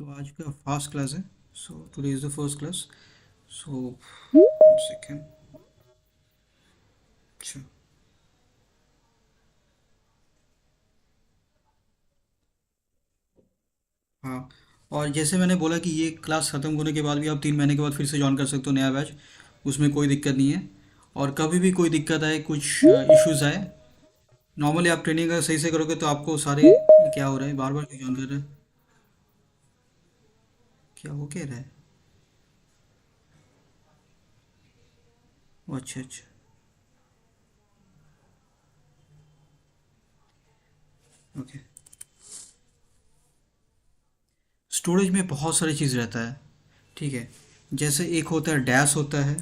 तो आज का फास्ट क्लास है. So today is the first class. So second. अच्छा. हाँ. और जैसे मैंने बोला कि ये क्लास ख़त्म होने के बाद भी आप 3 महीने के बाद फिर से ज्वाइन कर सकते हो नया बैच. उसमें कोई दिक्कत नहीं है. और कभी भी कोई दिक्कत आए, कुछ इश्यूज आए, नॉर्मली आप ट्रेनिंग अगर सही से करोगे तो आपको सारे. क्या हो रहा है, बार बार क्यों ज्वाइन कर रहे हैं? क्या वो कह रहा है? ओ, अच्छा अच्छा. ओके. स्टोरेज में बहुत सारी चीज़ रहता है. ठीक है. जैसे एक होता है डैश होता है,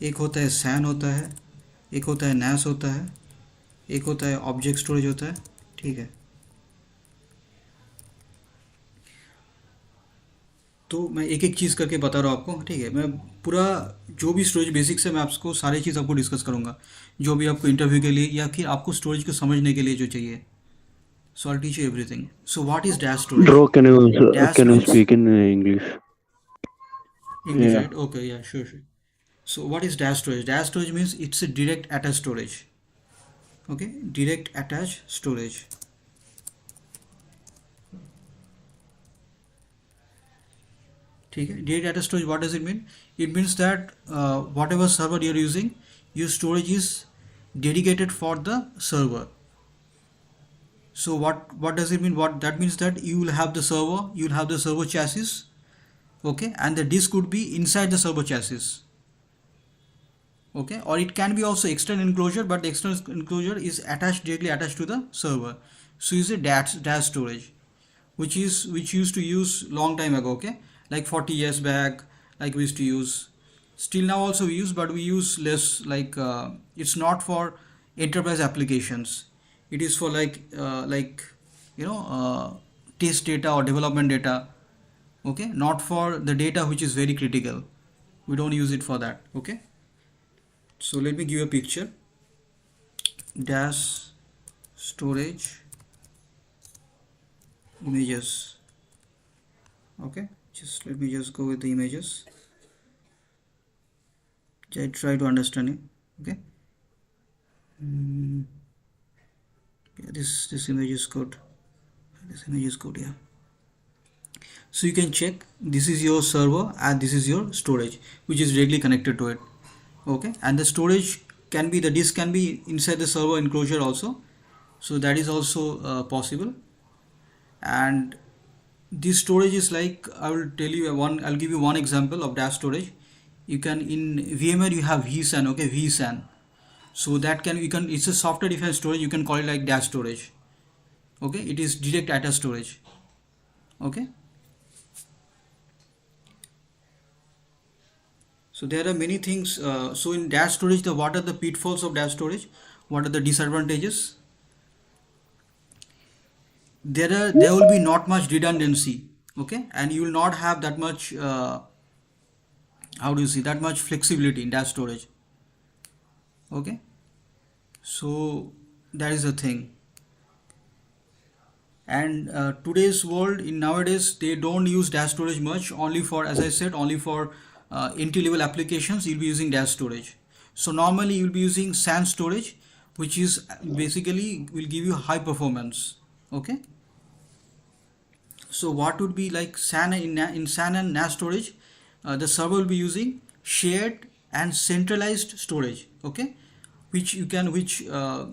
एक होता है सैन होता है, एक होता है नैस होता है, एक होता है ऑब्जेक्ट स्टोरेज होता है. ठीक है. तो मैं एक एक चीज़ करके बता रहा हूँ आपको. ठीक है. मैं पूरा जो भी स्टोरेज बेसिक्स है मैं आपको सारी चीज़ आपको डिस्कस करूँगा, जो भी आपको इंटरव्यू के लिए या फिर आपको स्टोरेज को समझने के लिए जो चाहिए. So I teach you everything. So what is dash storage? Bro, dash can you means speak in English? English, Yeah. right? Okay, yeah, sure, sure. So what is dash storage? Dash storage means it's a direct attached storage. Okay, direct attached storage. ठीक है. Direct attached storage, what does it mean? It means that whatever server you're using, your storage is dedicated for the server. So what does it mean? What that means that you will have the server, you will have the server chassis, okay, and the disk would be inside the server chassis. Okay, or it can be also external enclosure, but the external enclosure is attached, directly attached to the server. So is a dash storage, which used to use long time ago. Okay, like 40 years back, like we used to use. Still now also we use, but we use less. Like it's not for enterprise applications. It is for like you know test data or development data. Okay, not for the data which is very critical. We don't use it for that. Okay. So let me give you a picture. Dash storage images. Okay, just let me just go with the images. I try to understand it. Okay. Mm, yeah, this image is good. This image is good. Yeah. So you can check. This is your server and this is your storage, which is directly connected to it. Okay, and the storage can be, the disk can be inside the server enclosure also. So that is also possible. And this storage is like, I will tell you one, I'll give you one example of dash storage. You can, in VMware you have vSAN. Okay, vSAN. So that can, you can, it's a software defined storage, you can call it like dash storage. Okay, it is direct data storage. Okay. So there are many things. So in dash storage, the what are the pitfalls of dash storage? What are the disadvantages? There will be not much redundancy. Okay, and you will not have that much. How do you see, that much flexibility in dash storage. Okay, so that is the thing. And today's world, in nowadays they don't use dash storage much, only for, as I said, only for entry level applications you'll be using dash storage. So normally you'll be using SAN storage, which is basically will give you high performance. Okay. So what would be like SAN, in SAN and NAS storage, the server will be using shared and centralized storage. Okay, which you can, which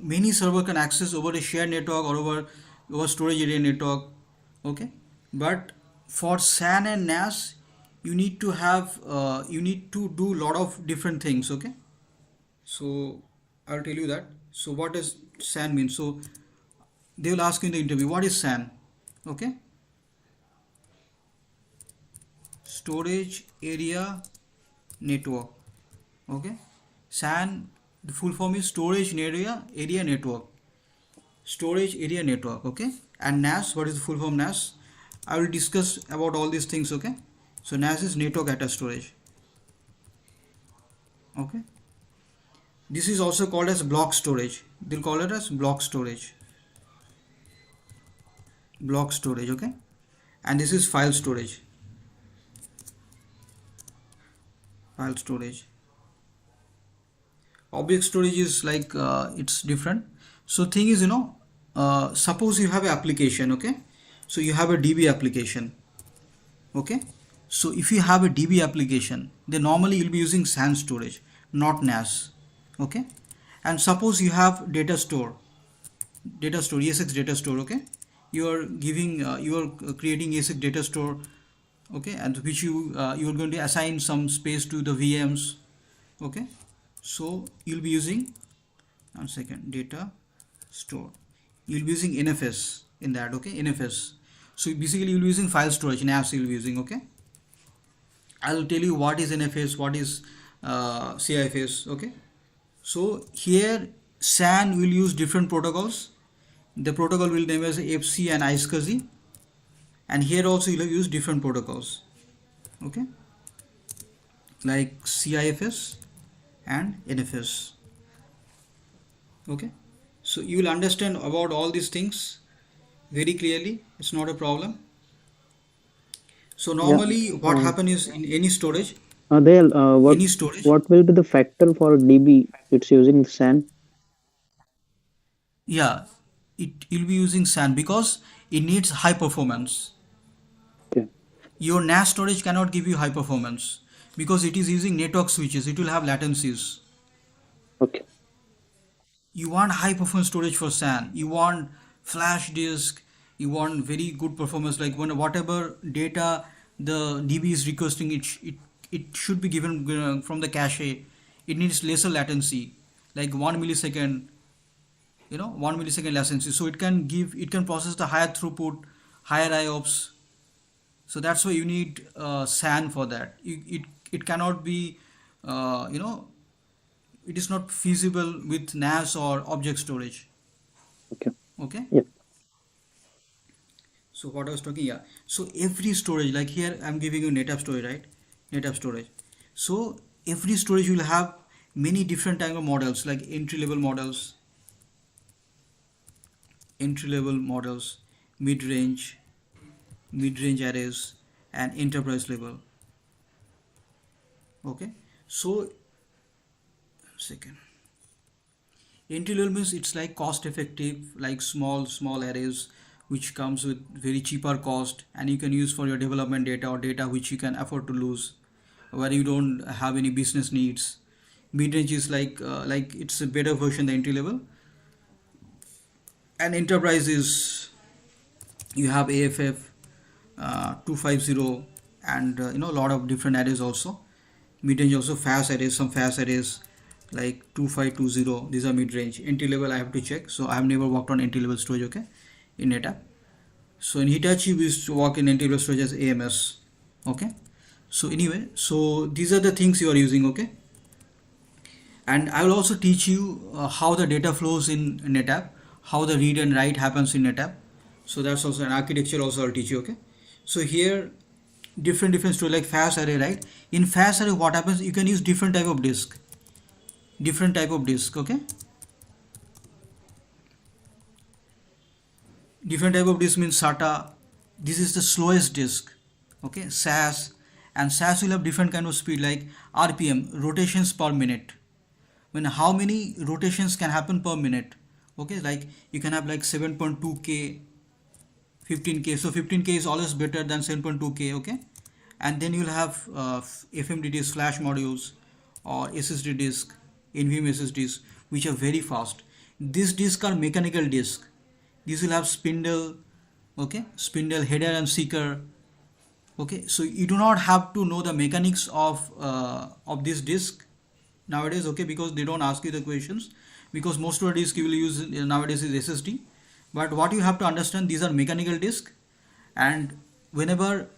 many server can access over a shared network or over storage area network. Okay, but for SAN and NAS, you need to have you need to do a lot of different things. Okay, so I'll tell you that. So what does SAN mean? So they will ask you in the interview, what is SAN? Okay, storage area network. Okay, SAN, the full form is storage area network. Storage area network. Okay, and NAS, what is the full form? NAS, I will discuss about all these things. Okay, so NAS is network data storage. Okay, this is also called as block storage. They'll call it as block storage. Okay, and this is file storage. File storage. Object storage is like it's different. So thing is, suppose you have an application, okay? So you have a DB application, okay? So if you have a DB application, then normally you'll be using SAN storage, not NAS, okay? And suppose you have data store, ESX data store, okay? You are creating ESX data store, okay, and which you are going to assign some space to the VMs, okay? So you'll be using, one second, data store. You'll be using NFS in that, okay? NFS. So basically you'll be using file storage, NAS you'll be using, okay? I'll tell you what is NFS, what is CIFS, okay? So here SAN will use different protocols. The protocol will name as FC and iSCSI, and here also you'll use different protocols, okay, like CIFS and NFS, okay? So you will understand about all these things very clearly. It's not a problem. So normally what happens is in any storage, Adel, any storage, what will be the factor for DB? It's using SAN. yeah, it will be using SAN because it needs high performance. Okay. Your NAS storage cannot give you high performance because it is using network switches. It will have latencies. Okay. You want high performance storage for SAN. You want flash disk. You want very good performance. Like when whatever data the DB is requesting, it should be given from the cache. It needs lesser latency, like 1 millisecond. 1 millisecond latency. So it can process the higher throughput, higher IOPS. So that's why you need SAN for that. It cannot be, it is not feasible with NAS or object storage. Okay. Okay. Yeah. So what I was talking, yeah. So every storage, like here I'm giving you NetApp storage, right? NetApp storage. So every storage will have many different type of models, like entry level models, mid-range arrays, and enterprise level. Okay. So second, entry level means it's like cost effective, like small arrays which comes with very cheaper cost, and you can use for your development data or data which you can afford to lose, where you don't have any business needs. Mid-range is like it's a better version than entry level, and enterprise is you have AFF 250 and a lot of different arrays also. Mid-range also fast arrays, some fast arrays like 2520. These are mid-range. Entry level I have to check. So I have never worked on entry level storage, okay, in NetApp. So in Hitachi we used to work in entry level storage as AMS, okay. So anyway, so these are the things you are using, okay. And I will also teach you how the data flows in NetApp, how the read and write happens in NetApp. So that's also an architecture also I'll teach you, okay. So here different storage like fast array, right? In fast array what happens, you can use different type of disk, okay. Different type of disk means SATA. This is the slowest disk, okay. SAS, and SAS will have different kind of speed like RPM, rotations per minute. When how many rotations can happen per minute, okay, like you can have like 7.2k, 15k. So 15k is always better than 7.2k, okay. And then you'll have FMD disk, flash modules, or SSD disk, NVMe SSDs, which are very fast. These disks are mechanical disk. These will have spindle, okay, spindle, header and seeker, okay. So you do not have to know the mechanics of this disk nowadays, okay, because they don't ask you the questions, because most of the disk you will use nowadays is SSD. But what you have to understand, these are mechanical disk, and whenever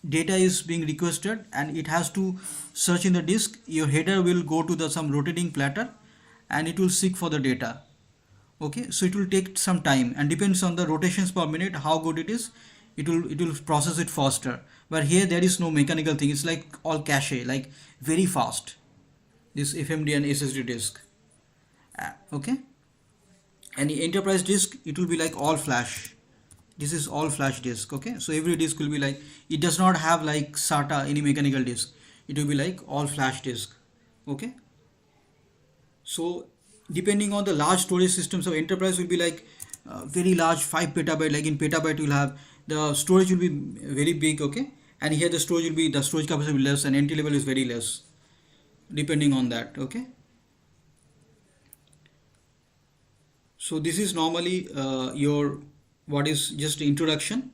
data is being requested and it has to search in the disk, your header will go to the some rotating platter and it will seek for the data, okay. So it will take some time, and depends on the rotations per minute how good it is, it will process it faster. But here there is no mechanical thing, it's like all cache, like very fast, this FMD and SSD disk, okay. And the enterprise disk, it will be like all flash, This is all flash disk. Okay, so every disk will be like, it does not have like SATA, any mechanical disk. It will be like all flash disk. Okay, so depending on the large storage system, so enterprise will be like very large, 5 petabyte. Like in petabyte you'll have, the storage will be very big. Okay, and here the storage will be, the storage capacity will be less, and entry level is very less, depending on that. Okay, so this is normally your, what is just introduction.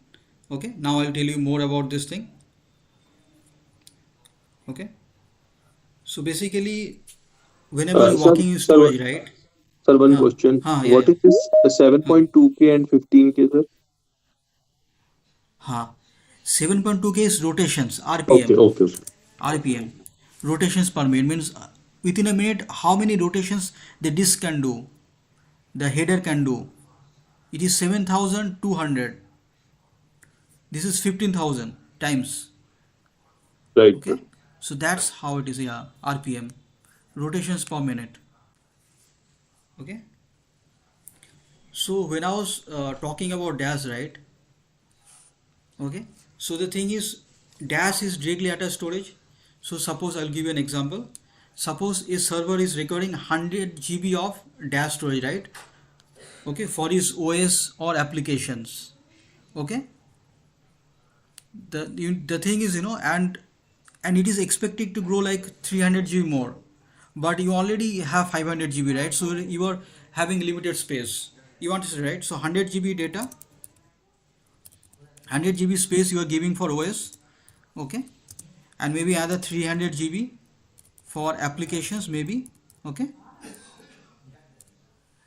Okay, now I'll tell you more about this thing. Okay, so basically whenever you're Sir, working in sir, storage, right? sir, one Huh, question. yeah, What is this yeah. 7.2K and 15K, sir? Huh. 7.2K is rotations, Okay, RPM. okay, okay. RPM. Rotations per minute means within a minute how many rotations the disk can do, the header can do. It is 7,200. This is 15,000 times. Right, sir. Okay. So that's how it is, yeah, RPM. Rotations per minute. Okay. So when I was talking about DAS, right? Okay, so the thing is, dash is directly attached storage. So suppose I'll give you an example. Suppose a server is recording 100 GB of dash storage, right? Okay, for his OS or applications. Okay, the thing is, and it is expected to grow like 300 GB more, but you already have 500 GB, right? So you are having limited space. You want to say, right? So 100 GB data, 100 GB space you are giving for OS. Okay, and maybe another 300 GB for applications maybe. Okay,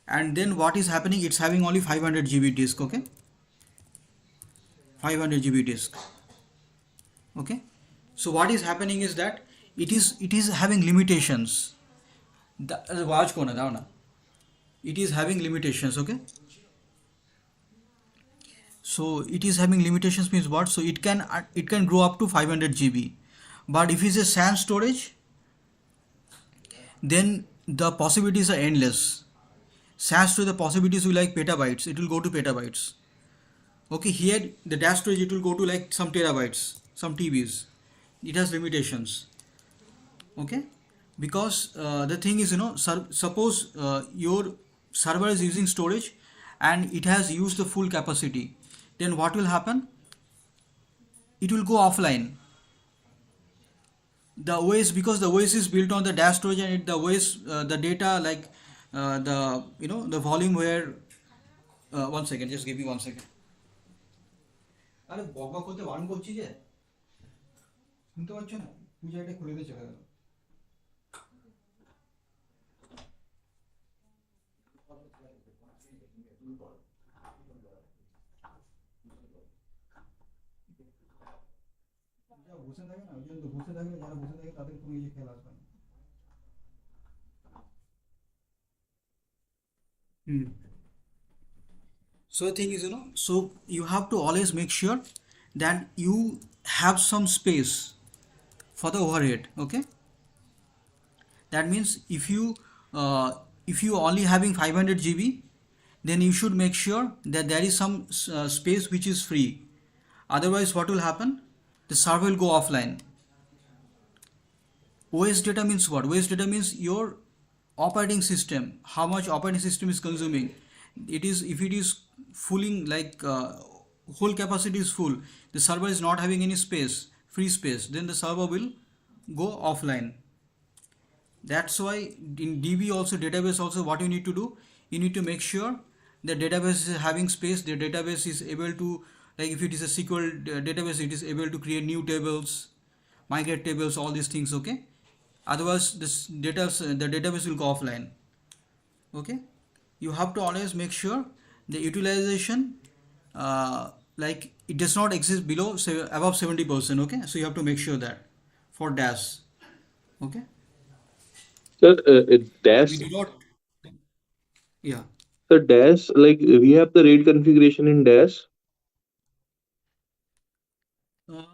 and then what is happening, it's having only 500 GB disk. Okay, 500 GB disk. Okay, so what is happening is that it is having limitations. Watch kona dao na. It is having limitations. Okay, so it is having limitations means what? So it can grow up to 500 GB, but if it's a SAN storage, then the possibilities are endless. SAS to the possibilities will like petabytes, it will go to petabytes. Okay, here the dash storage, it will go to like some terabytes, some TBs. It has limitations. Okay, because the thing is, suppose your server is using storage and it has used the full capacity, then what will happen? It will go offline. The OS, because the OS is built on the dash storage, and the OS, the data, like the volume where, 1 second, just give me 1 second. আরে বক বক করতে বারণ করছি যে, শুনতে পাচ্ছ না? পূজা এটা খুলে দিয়ে চলে গেল। যা বসে থাকে না, ওই জন্য তো বসে থাকলে, যারা বসে থাকে তাদের কোনো কিছু খেয়াল আসবে না। So the thing is, so you have to always make sure that you have some space for the overhead. Okay, that means if you only having 500 GB, then you should make sure that there is some space which is free. Otherwise, what will happen? The server will go offline. OS data means what? OS data means your operating system, how much operating system is consuming. It is, if it is fully like whole capacity is full, the server is not having any space, free space, then the server will go offline. That's why in DB also, database also, what you need to do, you need to make sure the database is having space, the database is able to, like if it is a SQL database, it is able to create new tables, migrate tables, all these things. Okay, otherwise the database will go offline. Okay, you have to always make sure the utilization, like it does not exist below, say, above 70%. Okay, so you have to make sure that for DAS. Okay, Sir, dash, we do not, yeah. sir, dash, like we have the RAID configuration in dash. uh,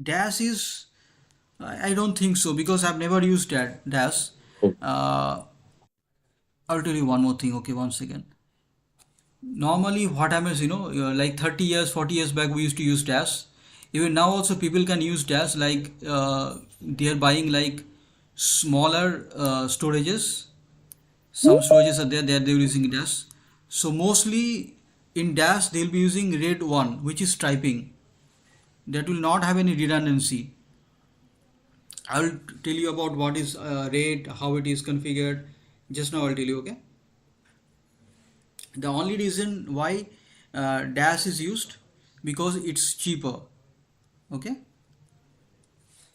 DAS is, I don't think so, because I've never used DAS. Oh, uh, I'll tell you one more thing. Okay, 1 second. Normally what happens, like 30 years 40 years back we used to use dash. Even now also people can use dash, like they are buying like smaller storages. Some storages are there, they're using dash. So mostly in dash they'll be using RAID 1, which is striping. That will not have any redundancy. I will tell you about what is RAID, how it is configured. Just now I'll tell you, okay? The only reason why dash is used, because it's cheaper, okay?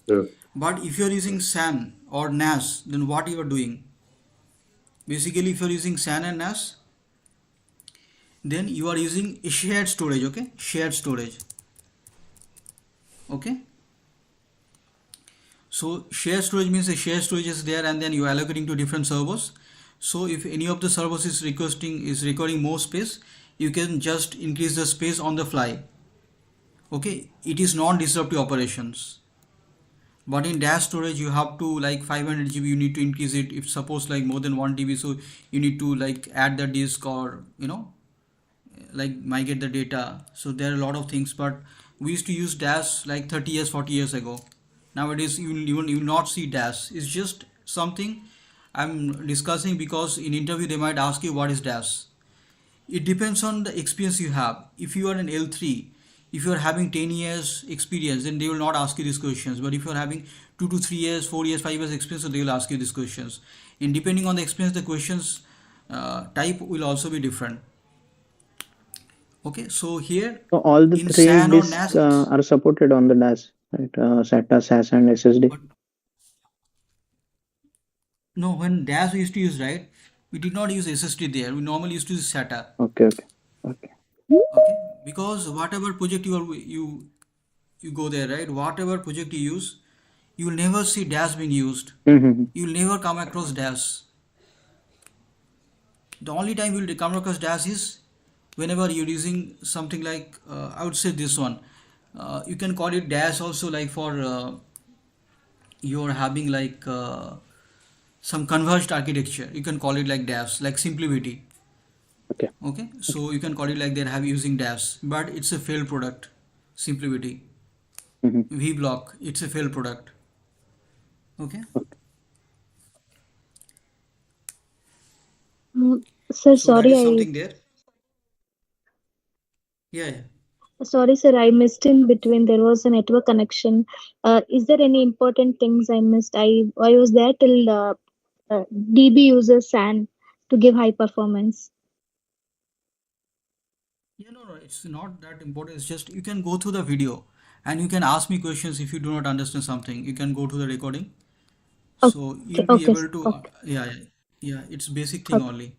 Yeah. But if you're using SAN or NAS, then what you are doing? Basically, if you're using SAN and NAS, then you are using a shared storage, okay? Shared storage, okay? So shared storage means a shared storage is there, and then you are allocating to different servers. So if any of the servers is requiring more space, you can just increase the space on the fly. Okay, it is non-disruptive operations. But in dash storage you have to, like 500 GB you need to increase it. If suppose like more than 1 TB, so you need to like add the disk, or like migrate the data. So there are a lot of things, but we used to use dash like 30 years 40 years ago. Nowadays you will not see dash. It's just something I'm discussing, because in interview they might ask you what is dash. It depends on the experience you have. If you are an L3, if you are having 10 years experience, then they will not ask you these questions. But if you are having 2 to 3 years, 4 years, 5 years experience, so they will ask you these questions. And depending on the experience, the questions type will also be different. Okay, so here So all the in three SAN or disks NAS, it's, are supported on the DAS, right? SATA, SAS, and SSD. but no, when DAS we used to use, right, we did not use SSD there. We normally used to use SATA. Okay, okay, okay. Okay, because whatever project you go there, right? Whatever project you use, you will never see dash being used. Mm-hmm. You will never come across dash. The only time you will come across dash is whenever you're using something like I would say this one. You can call it dash also, like for you're having like some converged architecture. You can call it like dash, like SimpliVity. Okay. Okay, so you can call it like they're having using dash, but it's a failed product. SimpliVity, Mm-hmm. VBlock, it's a failed product. Okay. Sir, So that sorry, is something there. Yeah, yeah. sorry, sir, I missed in between. There was a network connection. Is there any important things I missed? I was there till DB uses SAN to give high performance. Yeah, no, it's not that important. It's just you can go through the video and you can ask me questions if you do not understand something. You can go to the recording. So Okay, you'll be okay, able to, okay, yeah, yeah, yeah, it's basic thing okay, only.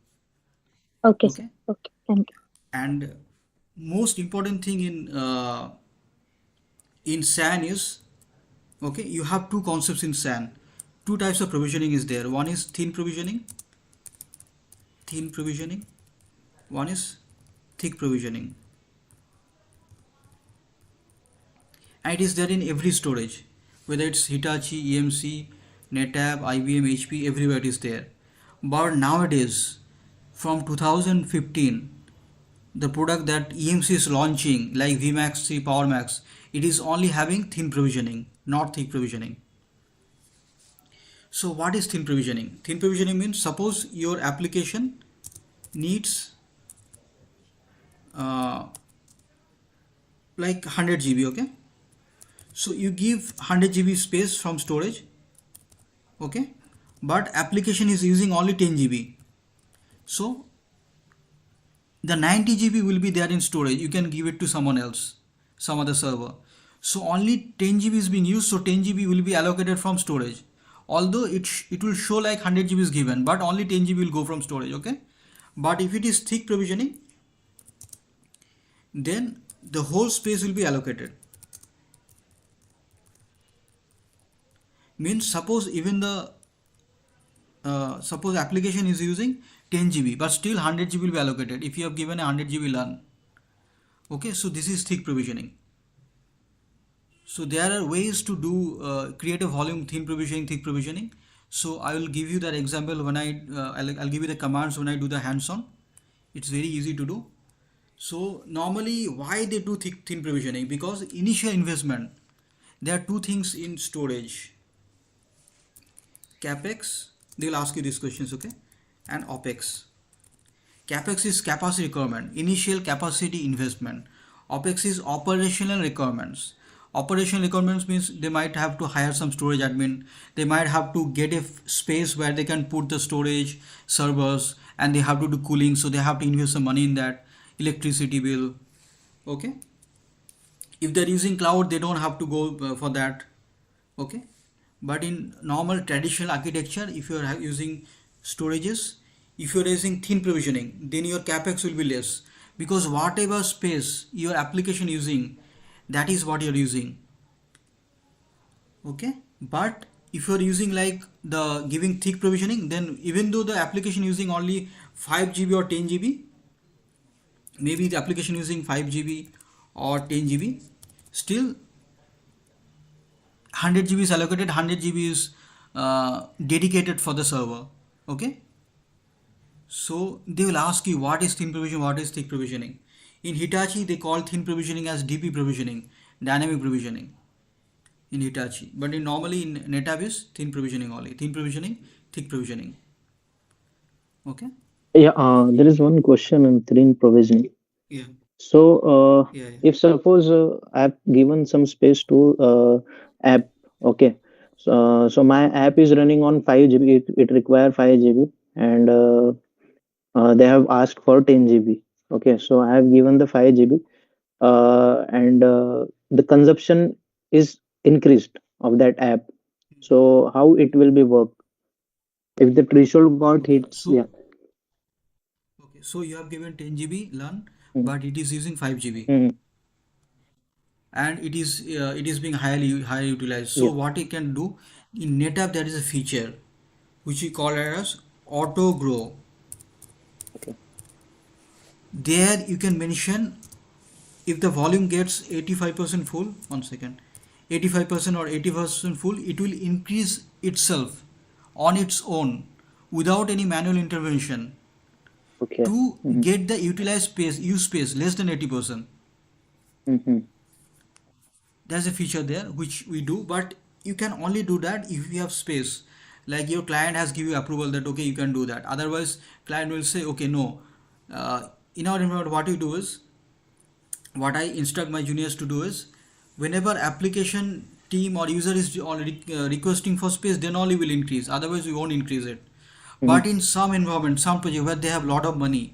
okay, sir. Okay. Okay, thank you. And most important thing in SAN is, okay, you have two concepts in SAN. Two types of provisioning is there. One is thin provisioning. One is thick provisioning. And it is there in every storage, whether it's Hitachi, EMC, NetApp, IBM, HP, everywhere it is there. But nowadays, from 2015, the product that EMC is launching, like VMAX 3 PowerMax, it is only having thin provisioning, not thick provisioning. So what is thin provisioning? Thin provisioning means, suppose your application needs like 100 GB, okay? So you give 100 GB space from storage, okay? But application is using only 10 GB. So the 90 GB will be there in storage. You can give it to someone else, some other server. So only 10 GB is being used, so 10 GB will be allocated from storage. Although it will show like 100 GB is given, but only 10 GB will go from storage, okay? But if it is thick provisioning, then the whole space will be allocated. Means suppose even the suppose application is using 10 GB, but still 100 GB will be allocated if you have given a 100 GB LAN. Okay, so this is thick provisioning. So there are ways to do create a volume thin provisioning, thick provisioning. So I will give you that example when I'll give you the commands when I do the hands-on. It's very easy to do. So normally why they do thin provisioning? Because initial investment, there are two things in storage: capex, they will ask you these questions, okay, and opex. Capex is capacity requirement, initial capacity investment. Opex is operational requirements. Operational requirements means they might have to hire some storage admin. They might have to get a space where they can put the storage servers, and they have to do cooling. So they have to invest some money in that, electricity bill. Okay. If they're using cloud, they don't have to go for that. Okay. But in normal traditional architecture, if you're using storages, if you're using thin provisioning, then your capex will be less, because whatever space your application using, that is what you're using. Okay. But if you're using like the giving thick provisioning, then even though the application using only 5 GB or 10 GB, maybe the application using 5 GB or 10 GB, still 100 GB is allocated, 100 GB is dedicated for the server. Okay. So they will ask you what is thin provisioning, what is thick provisioning. In Hitachi, they call thin provisioning as DP provisioning, dynamic provisioning in Hitachi. But normally in NetApp is thin provisioning only. Thin provisioning, thick provisioning. Okay. Yeah, there is one question in thin provisioning. Yeah. So, Yeah. if suppose I've given some space to app, okay. So my app is running on 5 GB. It require 5 GB, and they have asked for 10 GB. Okay, so I have given the 5 GB, and the consumption is increased of that app. So how it will be work if the threshold got hit? So Yeah. okay. So you have given 10 GB LAN, Mhm. but it is using 5 GB. Mhm. And it is being highly utilized. So Yeah. what it can do in NetApp, there is a feature which we call it as auto grow. Okay. There you can mention if the volume gets 85% full. 1 second, 85% or 80% full, it will increase itself on its own without any manual intervention Okay. to Mhm. get the utilized space, use space less than 80%. Mhm. There's a feature there which we do, but you can only do that if you have space, like your client has give you approval that okay, you can do that. Otherwise client will say okay, no. In our environment, what we do is, what I instruct my juniors to do is, whenever application team or user is already requesting for space, then only will increase, otherwise we won't increase it. But Mhm. in some environment, some project where they have lot of money,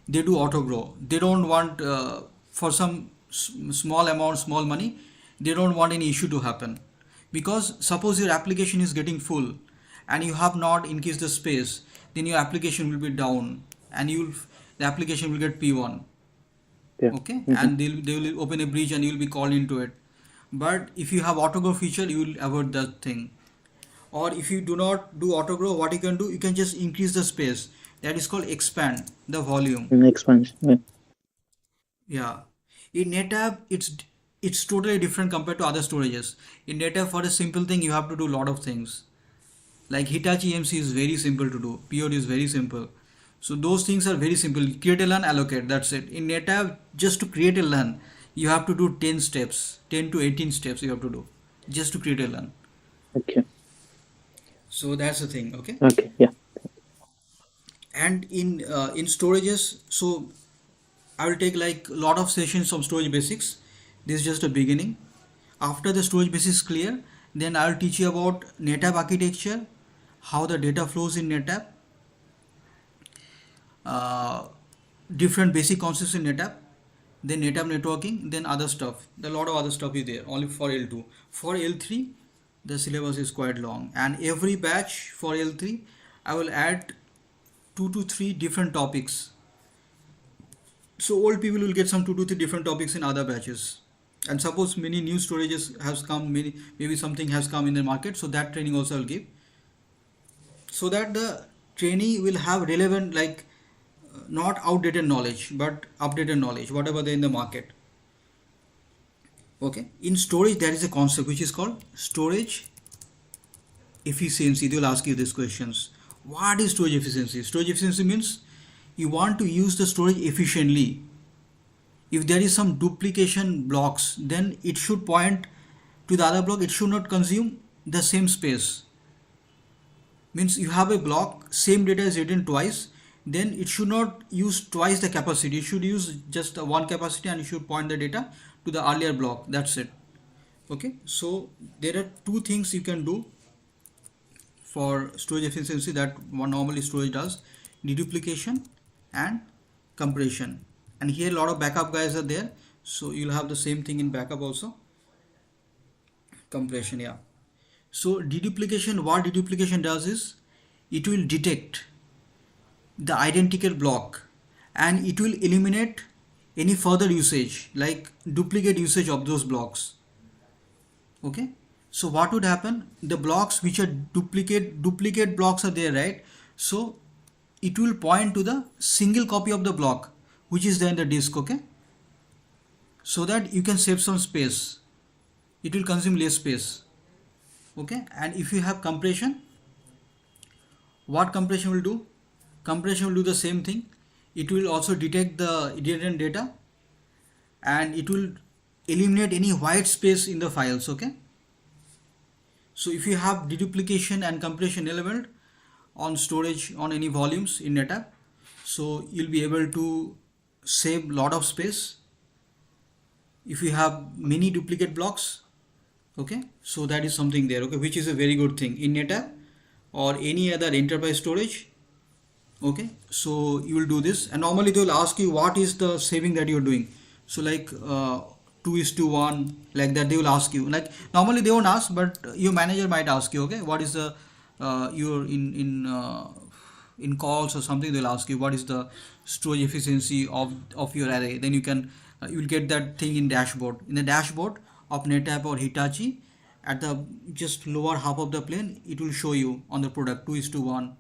they do auto grow. They don't want for some small amount, small money, they don't want any issue to happen. Because suppose your application is getting full and you have not increased the space, then your application will be down, and the application will get P1. Yeah. Okay. Mhm. And they will open a breach and you will be called into it. But if you have autogrow feature, you will avoid that thing. Or if you do not do autogrow, what you can do, you can just increase the space. That is called expand the volume. Expansion. Yeah. Yeah. In NetApp, it's totally different compared to other storages. In NetApp, for a simple thing, you have to do a lot of things. Like Hitachi EMC is very simple to do. POD is very simple. So those things are very simple. Create a LAN, allocate. That's it. In NetApp, just to create a LAN, you have to do 10 steps, 10 to 18 steps you have to do just to create a LAN. Okay. So that's the thing. Okay. Okay. Yeah. And in storages, so I will take like a lot of sessions on storage basics. This is just a beginning. After the storage basics clear, then I will teach you about NetApp architecture, how the data flows in NetApp, uh, different basic concepts in NetApp, then NetApp networking, then other stuff. There are a lot of other stuff is there only for L2. For L3, the syllabus is quite long, and every batch for L3, I will add 2 to 3 different topics. So old people will get some 2 to 3 different topics in other batches. And suppose many new storages has come, maybe something has come in the market, so that training also I'll give, so that the trainee will have relevant, like not outdated knowledge but updated knowledge, whatever they in the market. Okay. In storage, there is a concept which is called storage efficiency. They will ask you these questions. What is storage efficiency? Storage efficiency means you want to use the storage efficiently. if there is some duplication blocks, then it should point to the other block. It should not consume the same space. Means you have a block, same data is written twice, then it should not use twice the capacity. It should use just one capacity, and you should point the data to the earlier block. That's it. Okay, so there are two things you can do for storage efficiency that one normally storage does: deduplication and compression. And here a lot of backup guys are there, so you'll have the same thing in backup also. Compression, yeah. So deduplication, what deduplication does is it will detect the identical block and it will eliminate any further usage, like duplicate usage of those blocks. Okay, so what would happen? The blocks which are duplicate blocks are there, right? So it will point to the single copy of the block which is there in the disk. Okay, so that you can save some space. It will consume less space. Okay, and if you have compression, what compression will do? Compression will do the same thing. It will also detect the redundant data and it will eliminate any white space in the files. Okay, so if you have deduplication and compression element on storage on any volumes in NetApp, so you'll be able to save lot of space if you have many duplicate blocks. Okay, so that is something there, okay, which is a very good thing in NetApp or any other enterprise storage. Okay, so you will do this, and normally they will ask you what is the saving that you're doing. So like 2:1, like that they will ask you. Like normally they won't ask, but your manager might ask you, okay, what is the your in calls or something, they'll ask you what is the storage efficiency of your array. Then you can you will get that thing in dashboard. In the dashboard of NetApp or Hitachi, at the just lower half of the plane, it will show you on the product 2:1.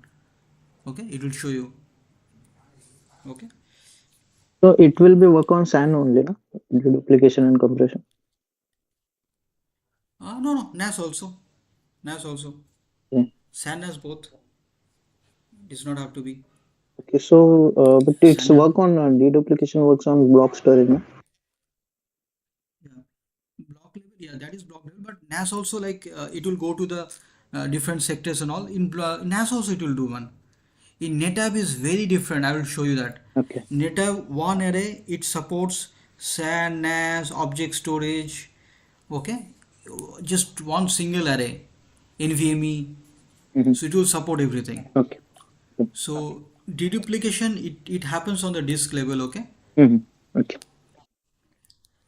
Okay, it will show you. Okay, So it will be work on SAN only, no? Deduplication and compression. no, NAS also. Yeah. SAN has both. It does not have to be. Okay, so but it's SAN. work on deduplication works on block storage, no? Yeah, block level, yeah, that is block level, but NAS also, like it will go to the different sectors and all. In NAS also it will do one. In NetApp is very different. I will show you that. Okay. NetApp one array, it supports SAN, NAS, object storage. Okay, just one single array, NVMe. Mhm. So it will support everything. Okay. So deduplication, it happens on the disk level. Okay, Okay.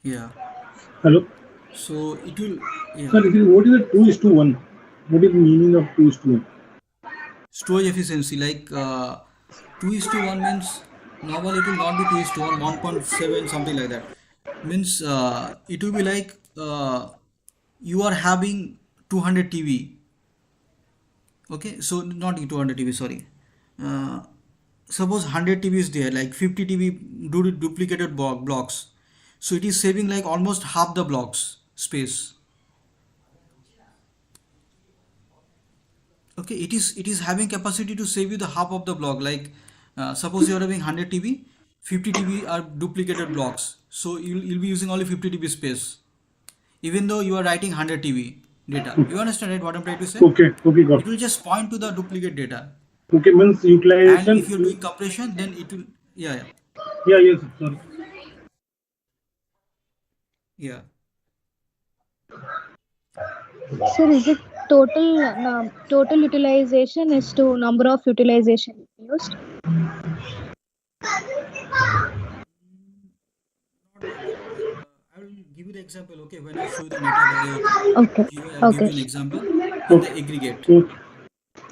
yeah. Hello. So it will, yeah. Sir, what is the 2:1? What is the meaning of 2:1? Storage efficiency, like 2:1 means normally it will not be 2:1, 1.7, something like that. Means it will be like you are having 200 TB. Okay, so not 200 TB, sorry. Suppose 100 TB is there, like 50 TB duplicated blocks. So it is saving like almost half the blocks space. Okay, it is having capacity to save you the half of the block. Like suppose you are having 100 TB, 50 TB are duplicated blocks, so you'll be using only 50 TB space, even though you are writing 100 TB data. You understand, right, what I'm trying to say? Okay, got It will just point to the duplicate data, Okay, means and utilization. if you're doing compression, then it will, yeah. Yes, sorry. Yeah. Sir, is it total utilization is to number of utilization used? I will give you the example, okay, when I show the NetApp array. Okay. I'll give you an Okay. example in the aggregate. Okay.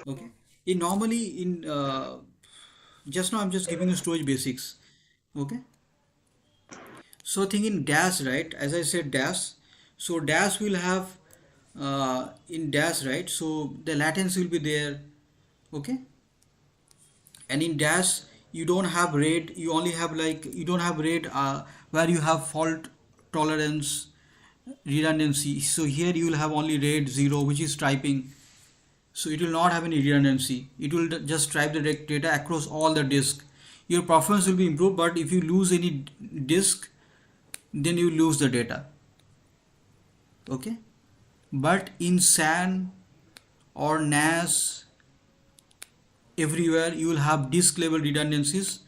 Okay. Normally in just now I'm just giving you storage basics. Okay. So think in DAS, right? As I said, DAS. So DAS will have in DAS, right? So the latency will be there. Okay. And in DAS you don't have RAID. You only have you don't have RAID where you have fault tolerance, redundancy. So here you will have only RAID 0, which is striping. So it will not have any redundancy. It will just stripe the data across all the disk. Your performance will be improved, but if you lose any disk, then you lose the data. Okay, but in SAN or NAS, everywhere you will have disk level redundancies.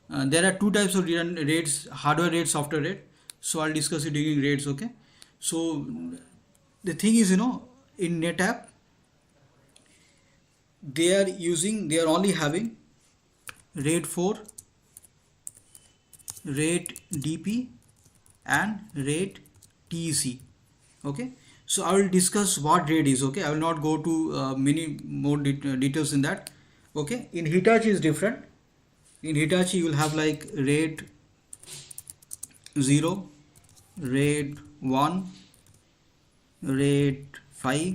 There are two types of rates: hardware rate, software rate. So I'll discuss it during rates. Okay, so the thing is, in NetApp, they are only having RAID 4, RAID DP, and RAID TEC. Okay, so I will discuss what RAID is. Okay, I will not go to many more details in that. Okay, in Hitachi is different. In Hitachi you will have like RAID 0, RAID 1, RAID 5,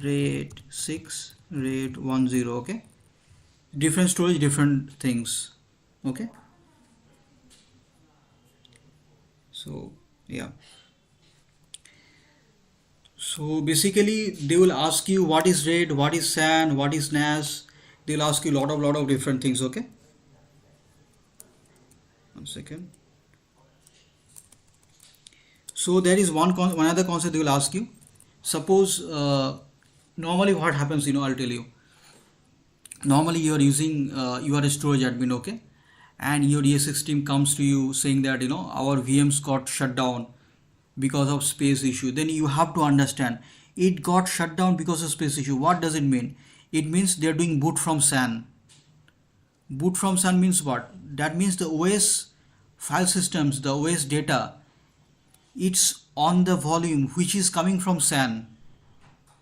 RAID 6, RAID 10. Okay, different storage, different things. Okay, so yeah, so basically they will ask you what is RAID, what is SAN, what is NAS. They'll ask you lot of different things. Okay, 1 second. So there is one other concept they will ask you. Suppose normally what happens, I'll tell you. Normally you are using you are a storage admin, okay, and your ESX team comes to you saying that our VMs got shut down because of space issue. Then you have to understand it got shut down because of space issue. What does it mean? It means they are doing boot from SAN. Boot from SAN means what? That means the OS file systems, the OS data, it's on the volume which is coming from SAN,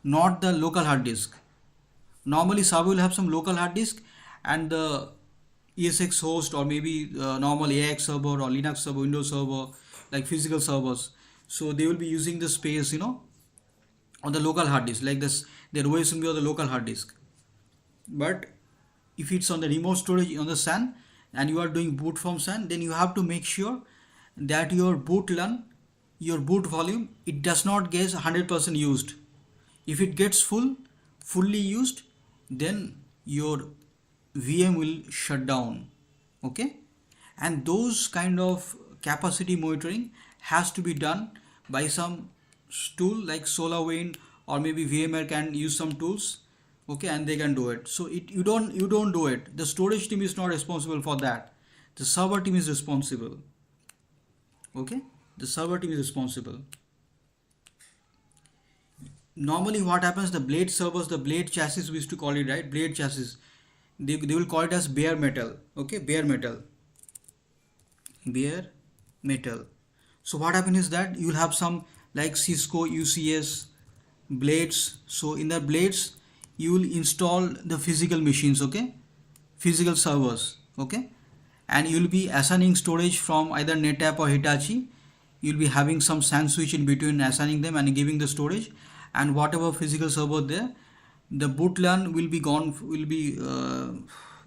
not the local hard disk. Normally server will have some local hard disk and the ESX host, or maybe normal AIX server or Linux server, Windows server, like physical servers. So they will be using the space, on the local hard disk, like this. Their OS will be on the local hard disk. But if it's on the remote storage on the SAN and you are doing boot from SAN, then you have to make sure that your boot LUN, your boot volume, it does not get 100% used. If it gets fully used, then your VM will shut down. Okay, and those kind of capacity monitoring has to be done by some tool like SolarWind, or maybe VMware can use some tools. Okay, and they can do it. So you don't do it. The storage team is not responsible for that. The server team is responsible. Okay, the server team is responsible. Normally what happens, the blade servers, the blade chassis, we used to call it, right? Blade chassis, they will call it as bare metal. Okay, bare metal. So what happens is that you will have some like Cisco UCS blades. So in the blades you will install the physical machines, okay, physical servers, okay, and you will be assigning storage from either NetApp or Hitachi. You will be having some SAN switch in between, assigning them and giving the storage, and whatever physical server there, the boot LUN will be gone, will be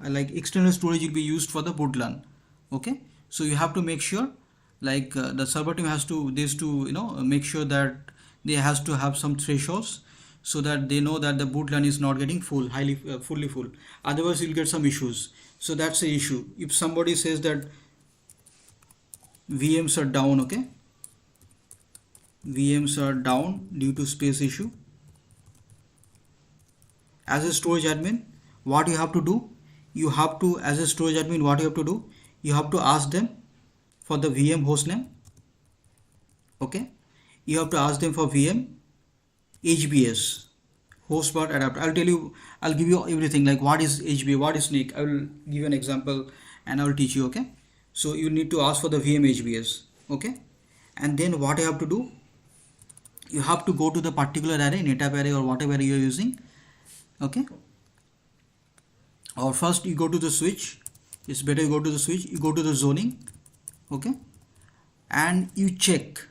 like external storage will be used for the boot LUN. Okay, so you have to make sure, like the server team has to make sure that they has to have some thresholds so that they know that the boot LUN is not getting fully full. Otherwise you'll get some issues. So that's the issue. If somebody says that VMs are down, okay, VMs are down due to space issue, as a storage admin, what you have to do, as a storage admin, what you have to do, you have to ask them for the VM hostname. Okay, you have to ask them for VM HBS, host bus adapter. I'll give you everything, like what is HBS, what is NIC. I will give you an example and I will teach you. Okay, so you need to ask for the VM HBS. Okay, and then what you have to do, you have to go to the particular array, NetApp array or whatever array you are using. Okay, or first you go to the switch. It's better you go to the switch, you go to the zoning. Okay, and you check,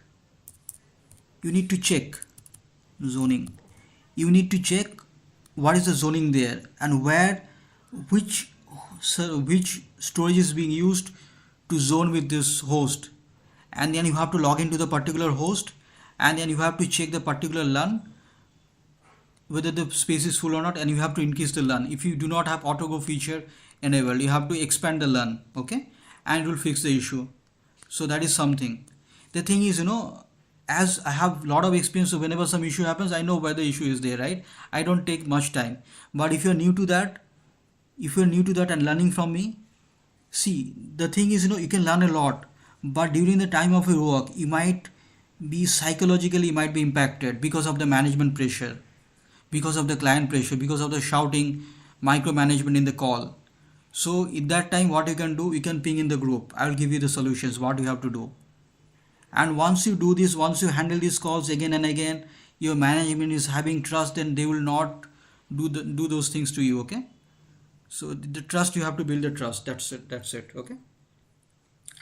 you need to check zoning, you need to check what is the zoning there and which storage is being used to zone with this host, and then you have to log into the particular host, and then you have to check the particular LUN whether the space is full or not, and you have to increase the LUN. If you do not have auto go feature enabled, you have to expand the LUN. Okay, and it will fix the issue. So that is something. The thing is, as I have a lot of experience, so whenever some issue happens, I know where the issue is there, right? I don't take much time. But if you're new to that, and learning from me, see, the thing is, you can learn a lot, but during the time of your work, you might be psychologically, you might be impacted because of the management pressure, because of the client pressure, because of the shouting, micromanagement in the call. So at that time, what you can do, you can ping in the group. I will give you the solutions, what you have to do. And once you do this, once you handle these calls again and again, your management is having trust, and they will not do those things to you. Okay. So the trust, you have to build the trust. That's it. Okay.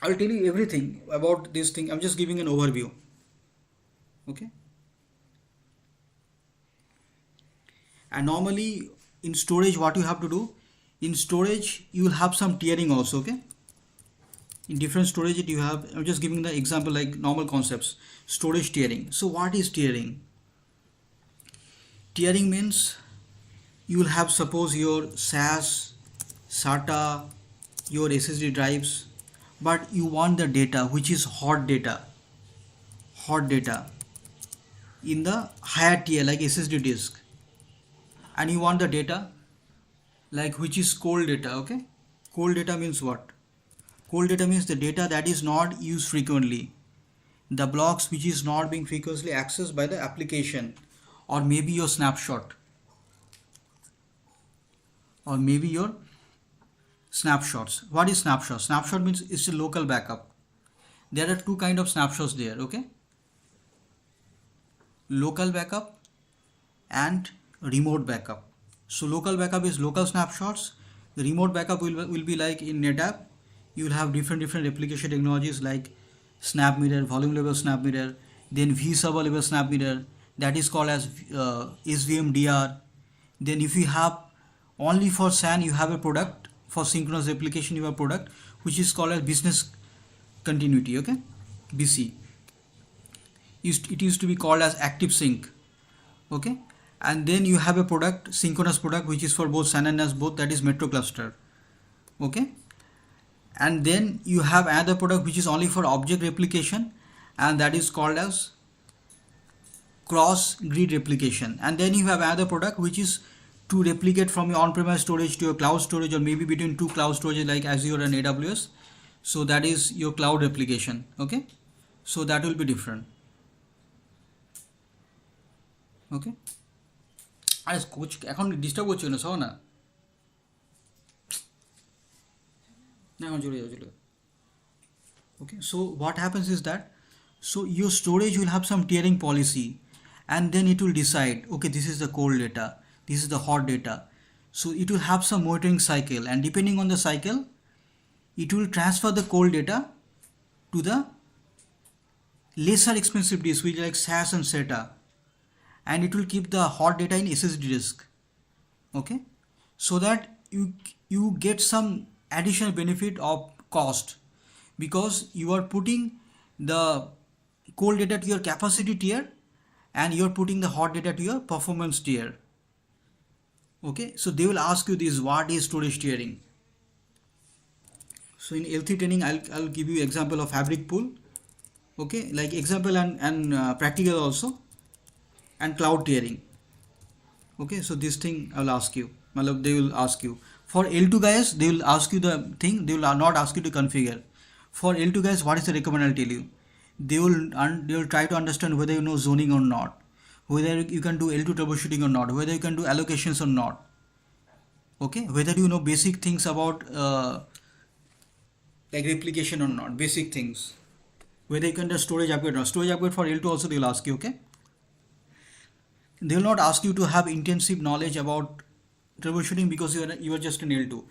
I'll tell you everything about this thing. I'm just giving an overview. Okay. And normally in storage, what you have to do, in storage you will have some tiering also. Okay. In different storage you have, I'm just giving the example like normal concepts. Storage tiering. So what is tiering? Tiering means you will have, suppose, your SAS, SATA, your SSD drives, but you want the data which is hot data in the higher tier like SSD disk, and you want the data like which is cold data. Okay. Cold data means what? Cold data means the data that is not used frequently, the blocks which is not being frequently accessed by the application, or maybe your snapshot, or maybe your snapshots. What is snapshot? Snapshot means it's a local backup. There are two kind of snapshots there. Okay. Local backup and remote backup. So local backup is local snapshots. The remote backup will be like in NetApp. You will have different replication technologies like SnapMirror, volume level SnapMirror, then vServer level SnapMirror, that is called as SVMDR. Then if you have only for SAN, you have a product for synchronous replication, you have a product which is called as business continuity. Okay. BC. It used to be called as Active Sync. Okay. And then you have a product, synchronous product, which is for both SAN and NAS both, that is Metro Cluster. Okay. And then you have another product which is only for object replication, and that is called as cross grid replication. And then you have another product which is to replicate from your on-premise storage to your cloud storage, or maybe between two cloud storage like Azure and AWS. So that is your cloud replication. Okay. So that will be different. Okay. আরে coach এখন disturb করছো না, সহ না, এখন চলে যাও। Okay, so what happens is that, so your storage will have some tiering policy, and then it will decide, okay, this is the cold data, this is the hot data. So it will have some monitoring cycle, and depending on the cycle, it will transfer the cold data to the lesser expensive disk, which is like SAS and SATA, and it will keep the hot data in SSD disk. Okay, so that you get some additional benefit of cost, because you are putting the cold data to your capacity tier, and you are putting the hot data to your performance tier. Okay, so they will ask you this, what is storage tiering? So in L3 training, I'll give you example of fabric pool. Okay, like example and practical also, and cloud tiering. Okay, so this thing I'll ask you, they will ask you. For L2 guys, they will ask you the thing, they will not ask you to configure. For L2 guys, what is the recommend? I'll tell you. They will try to understand whether you know zoning or not, whether you can do L2 troubleshooting or not, whether you can do allocations or not. Okay, whether you know basic things about like replication or not, basic things, whether you can do storage upgrade or not. Storage upgrade for L2 also they will ask you. Okay, they will not ask you to have intensive knowledge about troubleshooting, because you are just an L2.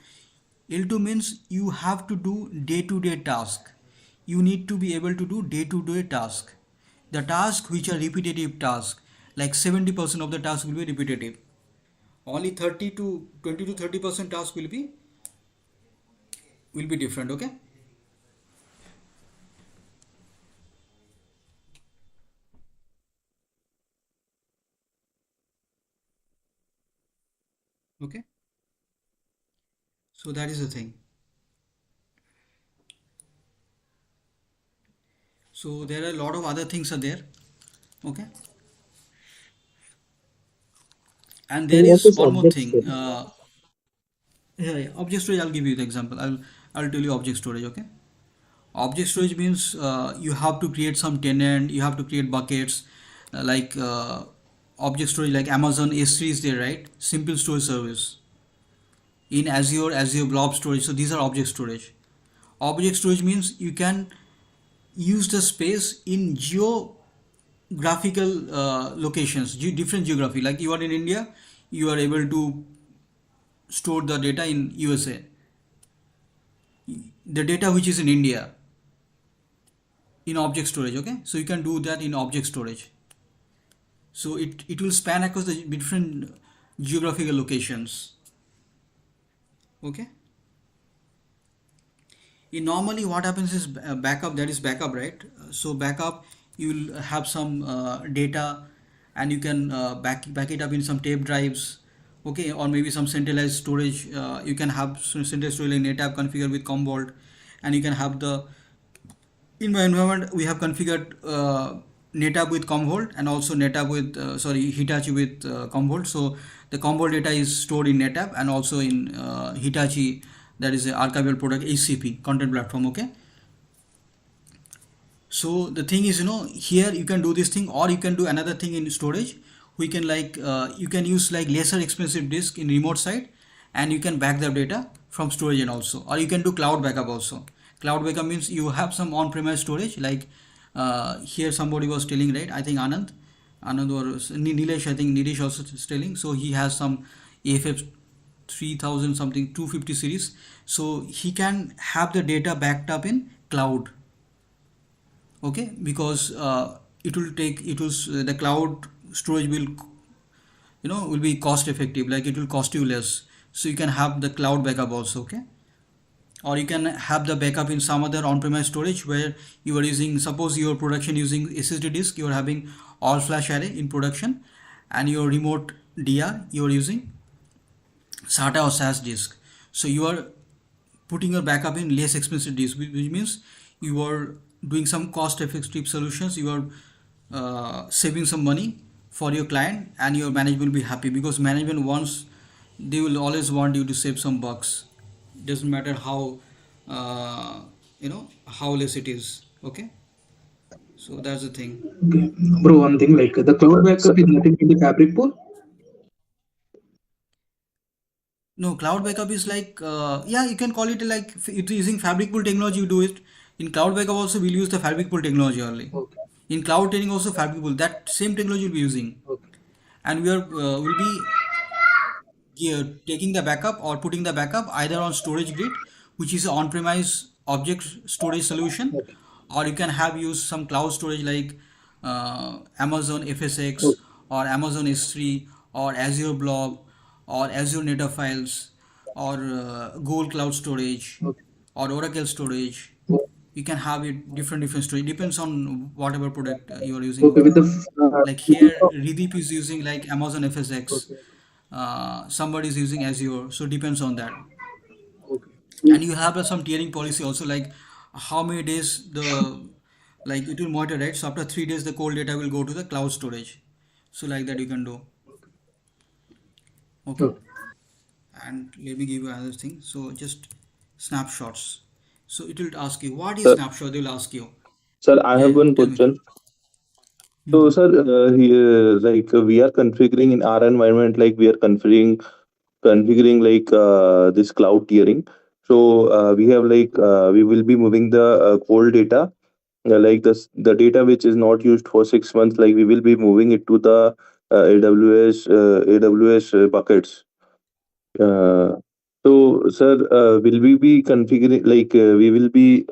L2 means you have to do day-to-day task. You need to be able to do day-to-day task. The task which are repetitive task, like 70% of the task will be repetitive. Only 30 to 20 to 30% task will be different. Okay. Okay. So that is the thing. So there are a lot of other things are there. Okay. And So there what is is one more object thing. storage? Yeah, object storage. I'll give you the example. I'll tell you object storage. Okay. Object storage means you have to create some tenant. You have to create buckets, like object storage. Like Amazon S3 is there, right? Simple storage service in Azure Blob Storage. So these are object storage. Object storage means you can use the space in geographical locations, different geography. Like you are in India, you are able to store the data in USA, the data which is in India in object storage. Okay, so you can do that in object storage. So it will span across the different geographical locations. Okay. In normally what happens is backup, that is backup, right? So backup, you will have some data, and you can back it up in some tape drives, okay, or maybe some centralized storage. You can have centralized storage like NetApp configured with Commvault, and you can have the, in my environment we have configured NetApp with Commvault, and also NetApp with Hitachi with Commvault. So the Commvault data is stored in NetApp and also in Hitachi, that is a archival product, HCP content platform. Okay, so the thing is, here you can do this thing, or you can do another thing in storage. We can you can use like lesser expensive disk in remote side, and you can back the data from storage, and also, or you can do cloud backup also. Cloud backup means you have some on-premise storage, like here somebody was telling, right? I think Anand or Nilesh, I think Nilesh also is telling. So he has some AFF 3000 something 250 series, so he can have the data backed up in cloud. Okay, because the cloud storage will be cost effective, like it will cost you less, so you can have the cloud backup also. Okay, or you can have the backup in some other on-premise storage where you are using, suppose your production using SSD disk, you are having all flash array in production, and your remote DR you are using SATA or SAS disk. So you are putting your backup in less expensive disk, which means you are doing some cost effective solutions. You are saving some money for your client, and your management will be happy, because management wants, they will always want you to save some bucks. Doesn't matter how how less it is. Okay, so that's the thing. Okay. Bro, one thing, like the cloud backup is nothing in the Fabric pool. No, cloud backup is like, yeah, you can call it like, it using Fabric Pool technology, you do it. In cloud backup also, we'll use the Fabric Pool technology only. Okay. In cloud training also, Fabric Pool, that same technology we'll be using. Okay. And will be taking the backup or putting the backup either on Storage Grid, which is an on-premise object storage solution, Okay. or you can have used some cloud storage like Amazon FSx, Okay. or Amazon S3, or Azure Blob, or Azure Native Files, or Google Cloud Storage, Okay. or Oracle Storage. Okay. You can have it different storage, depends on whatever product you are using. Okay. Okay, With the like here Rideep is using like Amazon FSx, okay. somebody is using Azure, so depends on that. Okay. And you have some tiering policy also, like how many days like it will monitor, right? So after 3 days the cold data will go to the cloud storage, so like that you can do. Okay, Okay. and let me give you another thing. So just snapshots. So it will ask you what is Sir, snapshot, they will ask you. sir, I Yeah, have yeah, one tell me. question. So, sir, here, like we are configuring in our environment, like we are configuring like this cloud tiering. So we have like we will be moving the cold data, like the data which is not used for 6 months. Like we will be moving it to the AWS buckets. Uh, so, sir, will we be configuring like we will be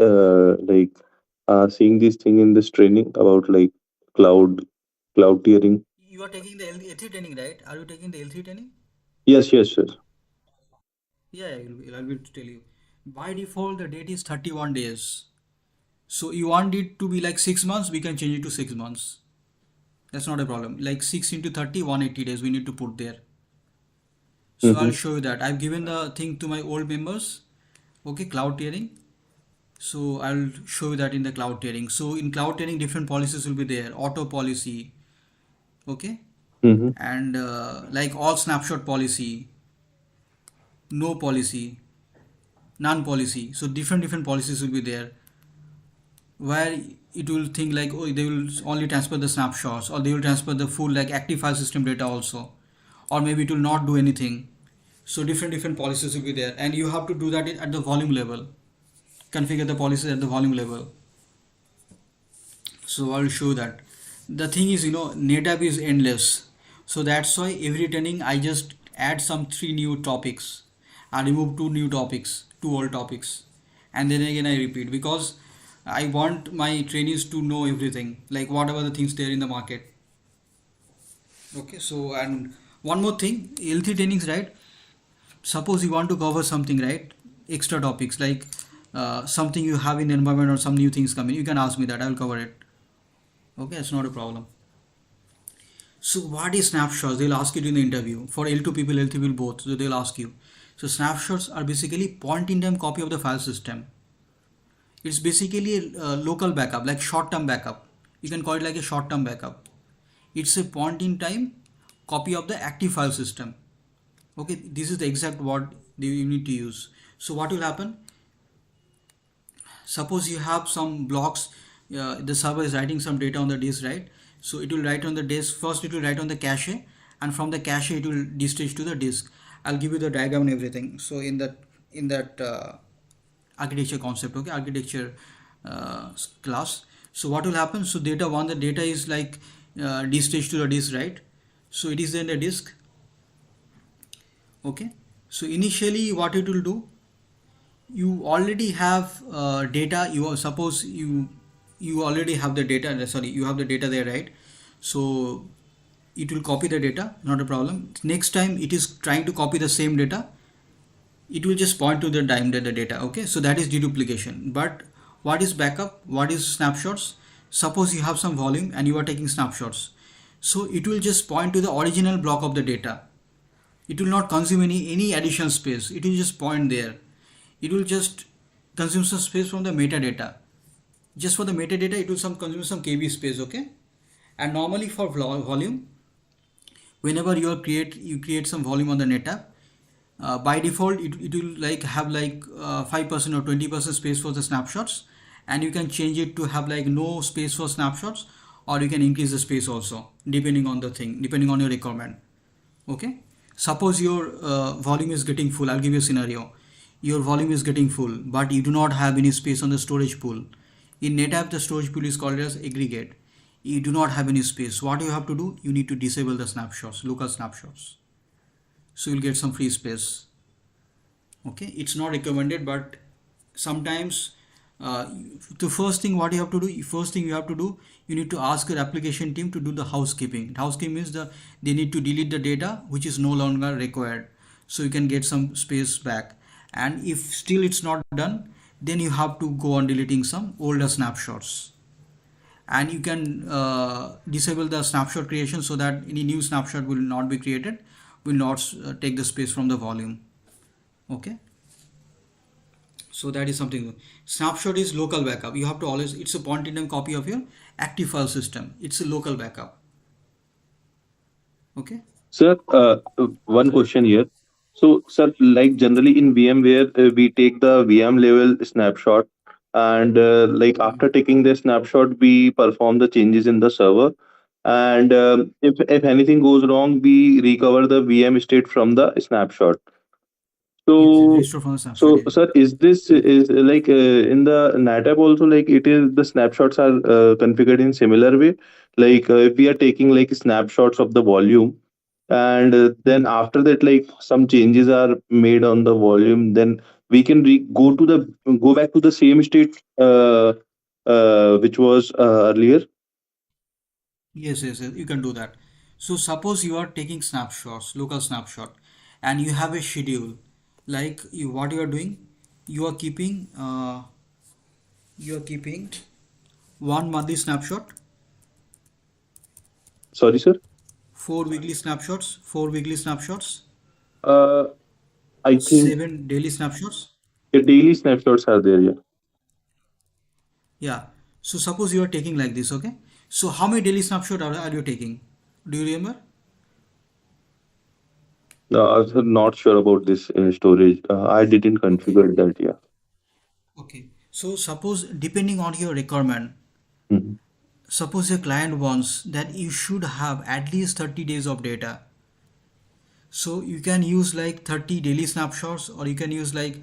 seeing this thing in this training about like cloud cloud tiering? You are taking the L3 training, right? Are you taking the L3 training? Yes, yes, sir. Yeah, I will tell you. By default, the date is 31 days. So you want it to be like 6 months, we can change it to 6 months. That's not a problem. Like 6 into 30, 180 days we need to put there. So Mm-hmm. I'll show you that. I've given the thing to my old members. Okay, cloud tiering. So I'll show you that in the cloud tiering. So in cloud tiering, different policies will be there: auto policy, okay, Mm-hmm. and like all snapshot policy, no policy, none policy. So different policies will be there, where it will think like, oh, they will only transfer the snapshots, or they will transfer the full like active file system data also, or maybe it will not do anything. So different policies will be there, and you have to do that at the volume level, configure the policies at the volume level. So I'll show that. The thing is, NetApp is endless, so that's why every training I just add some 3 new topics. I remove 2 new topics, 2 old topics, and then again I repeat, because I want my trainees to know everything, like whatever the things there in the market. Okay, so and one more thing, L3 trainings, right? Suppose you want to cover something, right? Extra topics like something you have in the environment, or some new things coming, you can ask me that, I will cover it. Okay, it's not a problem. So what is snapshots? They'll ask it in the interview. For L2 people, L3 people both. So they'll ask you. So snapshots are basically point in time copy of the file system. It's basically a local backup, like short-term backup. You can call it like a short-term backup. It's a point in time copy of the active file system. Okay, this is the exact word you need to use. So what will happen? Suppose you have some blocks, the server is writing some data on the disk, right? So it will write on the disk. First it will write on the cache, and from the cache it will destination to the disk. I'll give you the diagram and everything. So in that architecture concept, okay, architecture class. So what will happen? So the data is like destination to the disk, right? So it is in the disk. Okay, so initially what it will do, you already have data. Suppose you already have the data, sorry, you have the data there, right? So it will copy the data, not a problem. Next time it is trying to copy the same data, it will just point to the data. Okay, so that is deduplication. But what is backup? What is snapshots? Suppose you have some volume and you are taking snapshots, so it will just point to the original block of the data. It will not consume any additional space. It will just point there. It will just consume some space from the metadata. Just for the metadata, it will consume some KB space, okay? And normally for volume, whenever you create some volume on the NetApp, by default it will like have like 5% or 20% space for the snapshots, and you can change it to have like no space for snapshots, or you can increase the space also depending on the thing, depending on your requirement. Okay, suppose your volume is getting full. I'll give you a scenario. Your volume is getting full, but you do not have any space on the storage pool. In NetApp, the storage pool is called as aggregate. You do not have any space. What you have to do, you need to disable the snapshots, local snapshots, so you'll get some free space. Okay, it's not recommended, but sometimes the first thing what you have to do, first thing you have to do, you need to ask your application team to do the housekeeping. Housekeeping means they need to delete the data which is no longer required, so you can get some space back. And if still it's not done, then you have to go on deleting some older snapshots, and you can disable the snapshot creation, so that any new snapshot will not be created, will not take the space from the volume. Okay, so that is something. Snapshot is local backup. You have to always, it's a point in time copy of your active file system. It's a local backup. Okay. Sir, one question here. So, sir, like generally in VMware, we take the VM level snapshot, and like after taking the snapshot, we perform the changes in the server. And if anything goes wrong, we recover the VM state from the snapshot. Yes, So, restore from the snapshot. Yeah. sir, is like in the NetApp also, like it is the snapshots are configured in similar way. Like if we are taking like snapshots of the volume, and then after that, like some changes are made on the volume, then we can go back to the same state which was earlier. Yes, you can do that. So suppose you are taking snapshots, local snapshot, and you have a schedule. Like what you are doing, you are keeping one monthly snapshot, Sorry, sir. 4 weekly snapshots, I think 7 daily snapshots. the daily snapshots are there. Yeah. Yeah. So suppose you are taking like this, okay? So how many daily snapshot are you taking? Do you remember? I'm not sure about this storage. I didn't configure that. Yeah. Okay. So suppose depending on your requirement, Mhm. suppose your client wants that you should have at least 30 days of data. So you can use like 30 daily snapshots, or you can use like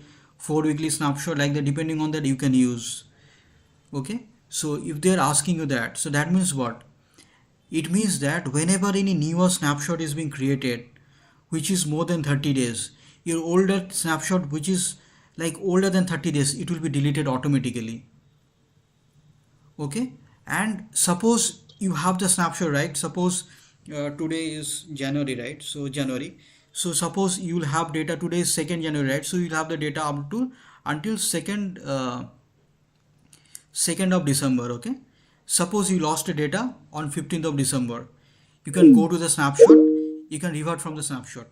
4 weekly snapshot, like that, depending on that you can use. Okay. So if they're asking you that, so that means what? It means that whenever any newer snapshot is being created, which is more than 30 days, your older snapshot, which is like older than 30 days, it will be deleted automatically. Okay. And suppose you have the snapshot, right? Suppose today is January, right? So January. So suppose you will have data, today is 2nd January, right? So you'll have the data up to until 2nd of December. Okay. Suppose you lost the data on 15th of December, you can go to the snapshot, you can revert from the snapshot.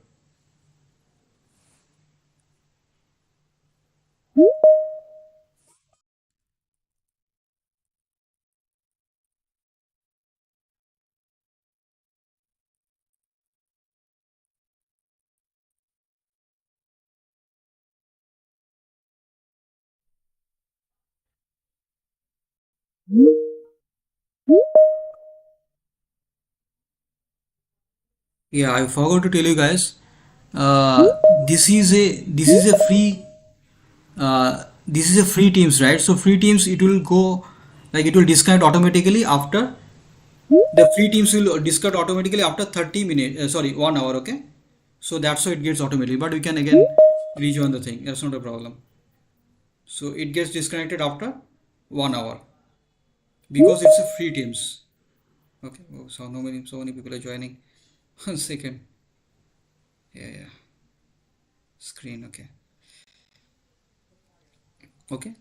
Yeah, I forgot to tell you guys. This is a free this is a free Teams, right? So free Teams, it will go like it will disconnect automatically after the free Teams will disconnect automatically after 30 minutes. Sorry, 1 hour. Okay, so that's how it gets automatically. But we can again rejoin the thing. That's not a problem. So it gets disconnected after 1 hour because it's a free Teams. Okay. Oh, so many people are joining. 1 second. Yeah, yeah. Screen. Okay. Okay.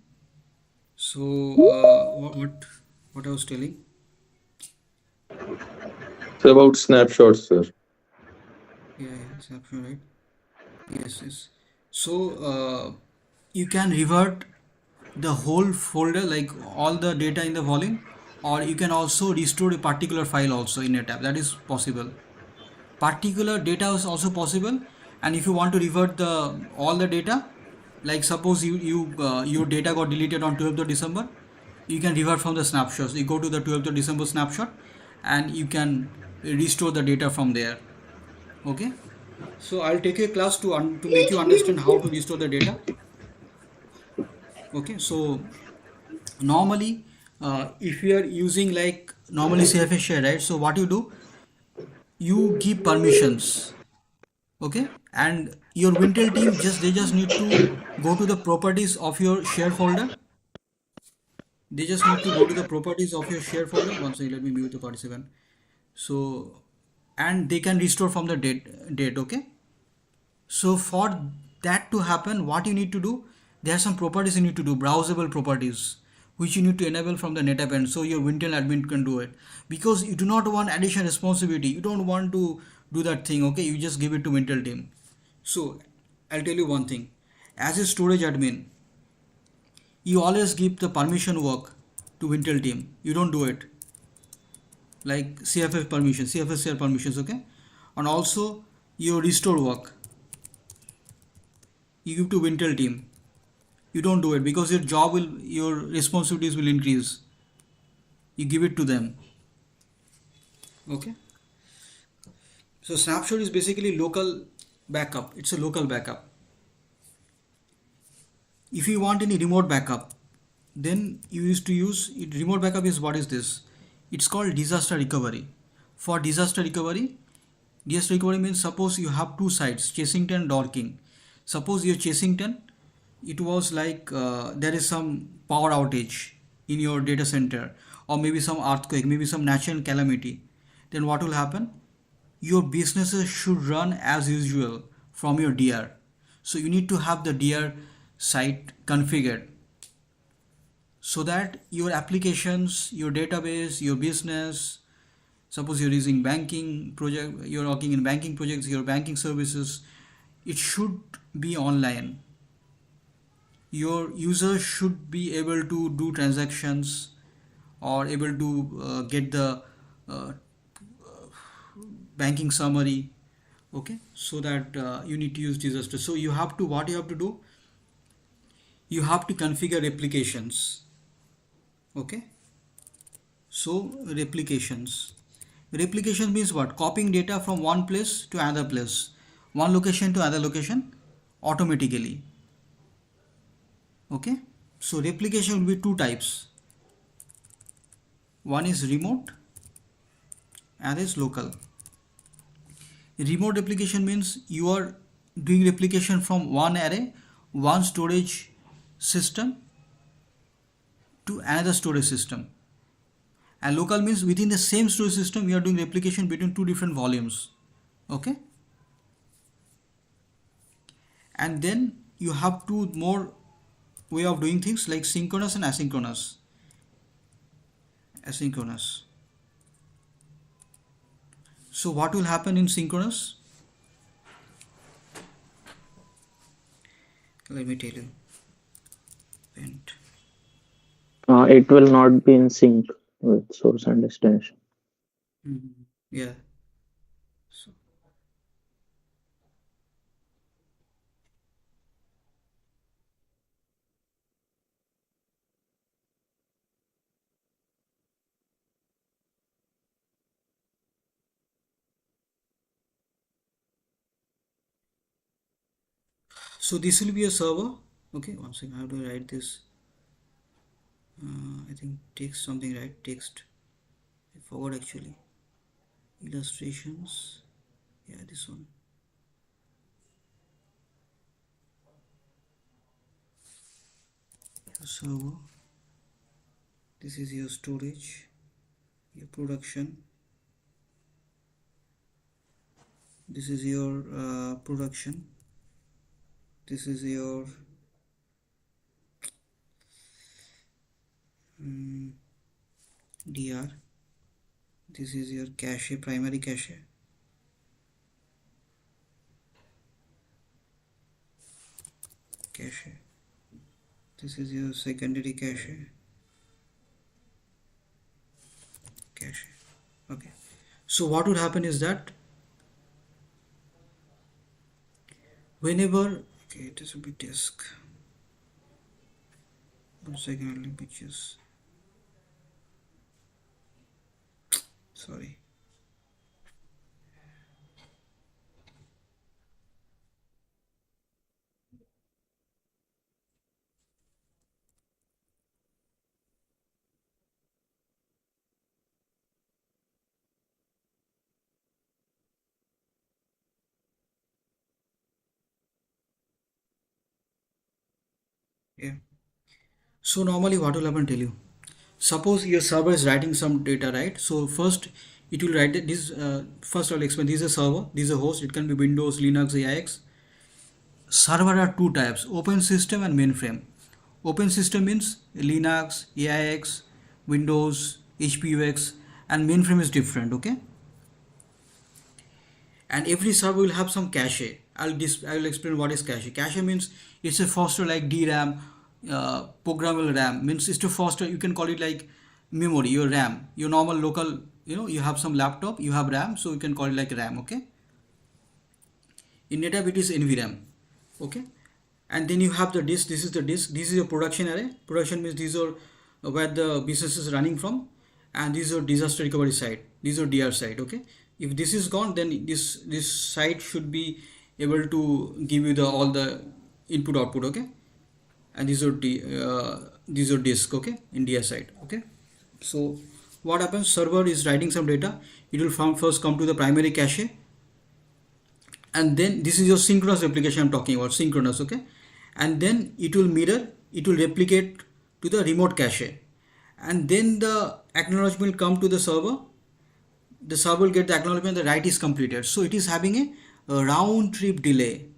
So what I was telling? It's about snapshots, sir. Yeah, yeah, it's absolutely right. Yes, yes. So you can revert the whole folder, like all the data in the volume, or you can also restore a particular file also in a tab. That is possible. Particular data is also possible, and if you want to revert the all the data, like suppose your data got deleted on 12th of December, you can revert from the snapshots. You go to the 12th of December snapshot, and you can restore the data from there. Okay. So I'll take a class to make you understand how to restore the data. Okay. So normally, if you are using like normally CFS share, right? So what you do, you give permissions. Okay. And your Wintel team they just need to go to the properties of your share folder. They just need to go to the properties of your share folder. One second, let me mute the participant. So, and they can restore from the date. Okay. So for that to happen, what you need to do, there are some properties you need to do, browsable properties, which you need to enable from the NetApp end, so your Wintel admin can do it. Because you do not want additional responsibility, you don't want to do that thing, okay? You just give it to Wintel team. So I'll tell you one thing. As a storage admin, you always give the permission work to Wintel team. You don't do it like CFS permission, CFS share permissions, okay? And also your restore work you give to Wintel team. You don't do it because your responsibilities will increase. You give it to them. Okay. So snapshot is basically local backup. It's a local backup. If you want any remote backup, then you used to use it. Remote backup is what is this? It's called disaster recovery. For disaster recovery means suppose you have two sites, Chessington and Dorking. Suppose your Chessington, it was like there is some power outage in your data center, or maybe some earthquake, maybe some natural calamity. Then what will happen? Your businesses should run as usual from your DR. So you need to have the DR site configured so that your applications, your database, your business, suppose you're using banking project, you're working in banking projects, your banking services, it should be online. your user should be able to do transactions or able to get the uh, banking summary. Okay, so that you need to use disaster. So you have to, what you have to do, you have to configure replications. Okay, so replication means what? Copying data from one place to another place, one location to another location automatically. Okay, so replication will be two types. One is remote and is local. Remote replication means you are doing replication from one array, one storage system to another storage system. And local means within the same storage system you are doing replication between two different volumes. Okay, and then you have two more way of doing things like synchronous and asynchronous. So what will happen in synchronous? Let me tell you. Event. It will not be in sync with source and destination. Yeah. So this will be a server. Okay, one second. How do I write this? I think text something, right? Text. I forgot actually. Illustrations. Yeah, this one. Your server. This is your storage. Your production. This is your production. This is your DR. This is your cache, primary cache. This is your secondary cache. Okay, so what would happen is that whenever, okay, this will be disk. 1 second, let me just, sorry. Yeah. So normally what will happen, tell you. Suppose your server is writing some data, right? So first it will write this. First I'll explain. This is a server. This is a host. It can be Windows, Linux, AIX. Server are two types: open system and mainframe. Open system means Linux, AIX, Windows, HPUX, and mainframe is different. Okay. And every server will have some cache. I will explain what is cache. Cache means it's a foster like DRAM, programmable RAM means it's to foster. You can call it like memory, your RAM, your normal local. You have some laptop, you have RAM, so you can call it like RAM. Okay. In NetApp it is NVRAM. Okay. And then you have the disk. This is the disk. This is your production array. Production means these are where the business is running from, and these are disaster recovery side. These are DR side. Okay. If this is gone, then this site should be able to give you all the input output. Okay. And these are disk. Okay, in DR side. Okay. So what happens? Server is writing some data. It will first come to the primary cache, and then this is your synchronous replication I'm talking about, synchronous. Okay. And then it will mirror, it will replicate to the remote cache, and then the acknowledgement will come to the server. The server will get the acknowledgement the write is completed. So it is having a round trip delay.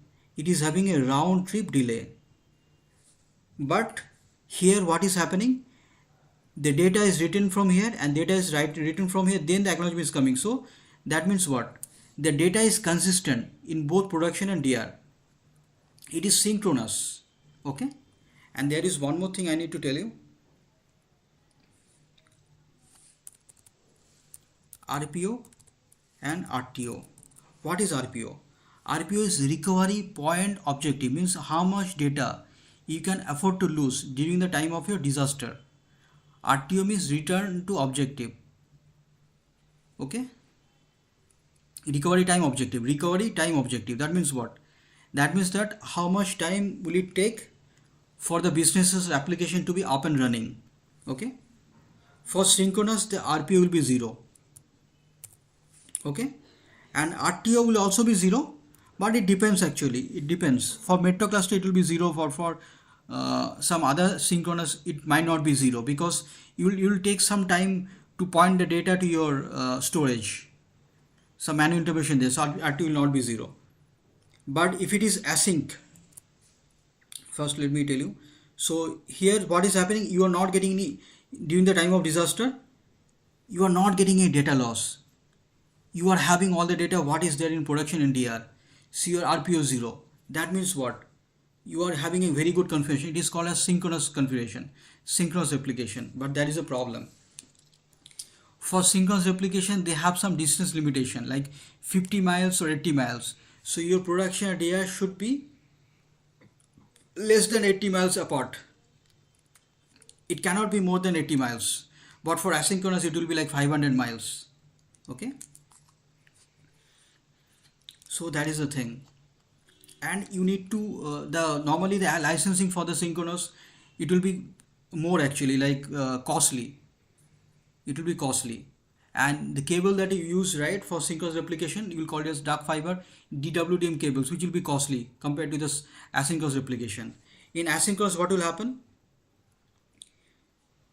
But here what is happening? The data is written from here and data is written from here, then the acknowledgement is coming. So that means what? The data is consistent in both production and DR. It is synchronous. Okay. And there is one more thing I need to tell you. RPO and RTO. What is RPO? RPO is recovery point objective, means how much data you can afford to lose during the time of your disaster. RTO means return to objective. Okay? Recovery time objective. Recovery time objective. That means what? That means that how much time will it take for the business's application to be up and running. Okay? For synchronous, the RPO will be 0. Okay? And RTO will also be 0, but it depends actually. It depends. For Metro cluster, it will be 0. For some other synchronous, it might not be 0, because you will take some time to point the data to your storage. Some manual intervention there, so RTO will not be 0. But if it is async, first let me tell you. So here what is happening, you are not getting any, during the time of disaster, you are not getting any data loss. You are having all the data what is there in production in DR. See your RPO 0. That means what? You are having a very good configuration. It is called as synchronous configuration, synchronous replication. But that is a problem. For synchronous replication, they have some distance limitation like 50 miles or 80 miles. So your production at DR should be less than 80 miles apart. It cannot be more than 80 miles. But for asynchronous, it will be like 500 miles. Okay? So that is the thing. And you need to, normally the licensing for the synchronous, it will be more actually like costly. It will be costly. And the cable that you use, right, for synchronous replication, you will call it as dark fiber DWDM cables, which will be costly compared to this asynchronous replication. In asynchronous, what will happen?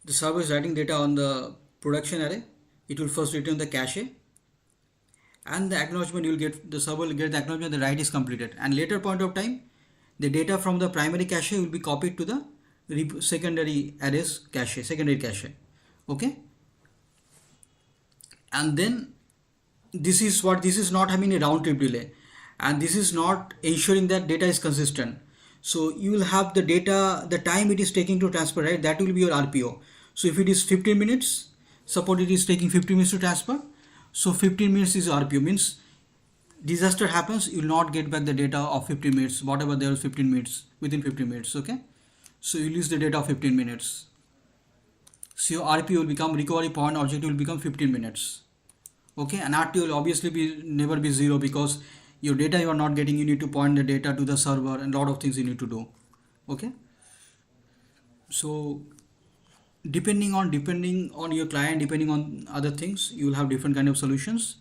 The server is writing data on the production array. It will first return the cache, and the acknowledgement you will get, the server will get the acknowledgement the write is completed. And later point of time, the data from the primary cache will be copied to the secondary arrays cache, secondary cache. Okay? And then this is not having a round trip delay, and this is not ensuring that data is consistent. So you will have the data, the time it is taking to transfer, right? That will be your RPO. So if it is 15 minutes, suppose it is taking 15 minutes to transfer. So 15 minutes is RPO, means disaster happens, you will not get back the data of 15 minutes, whatever there was 15 minutes, within 15 minutes. Okay? So you lose the data of 15 minutes. So your RPO will become, recovery point objective will become 15 minutes. Okay, and RTO will obviously never be 0, because your data you are not getting, you need to point the data to the server and a lot of things you need to do. Okay, so depending on your client, depending on other things, you will have different kind of solutions.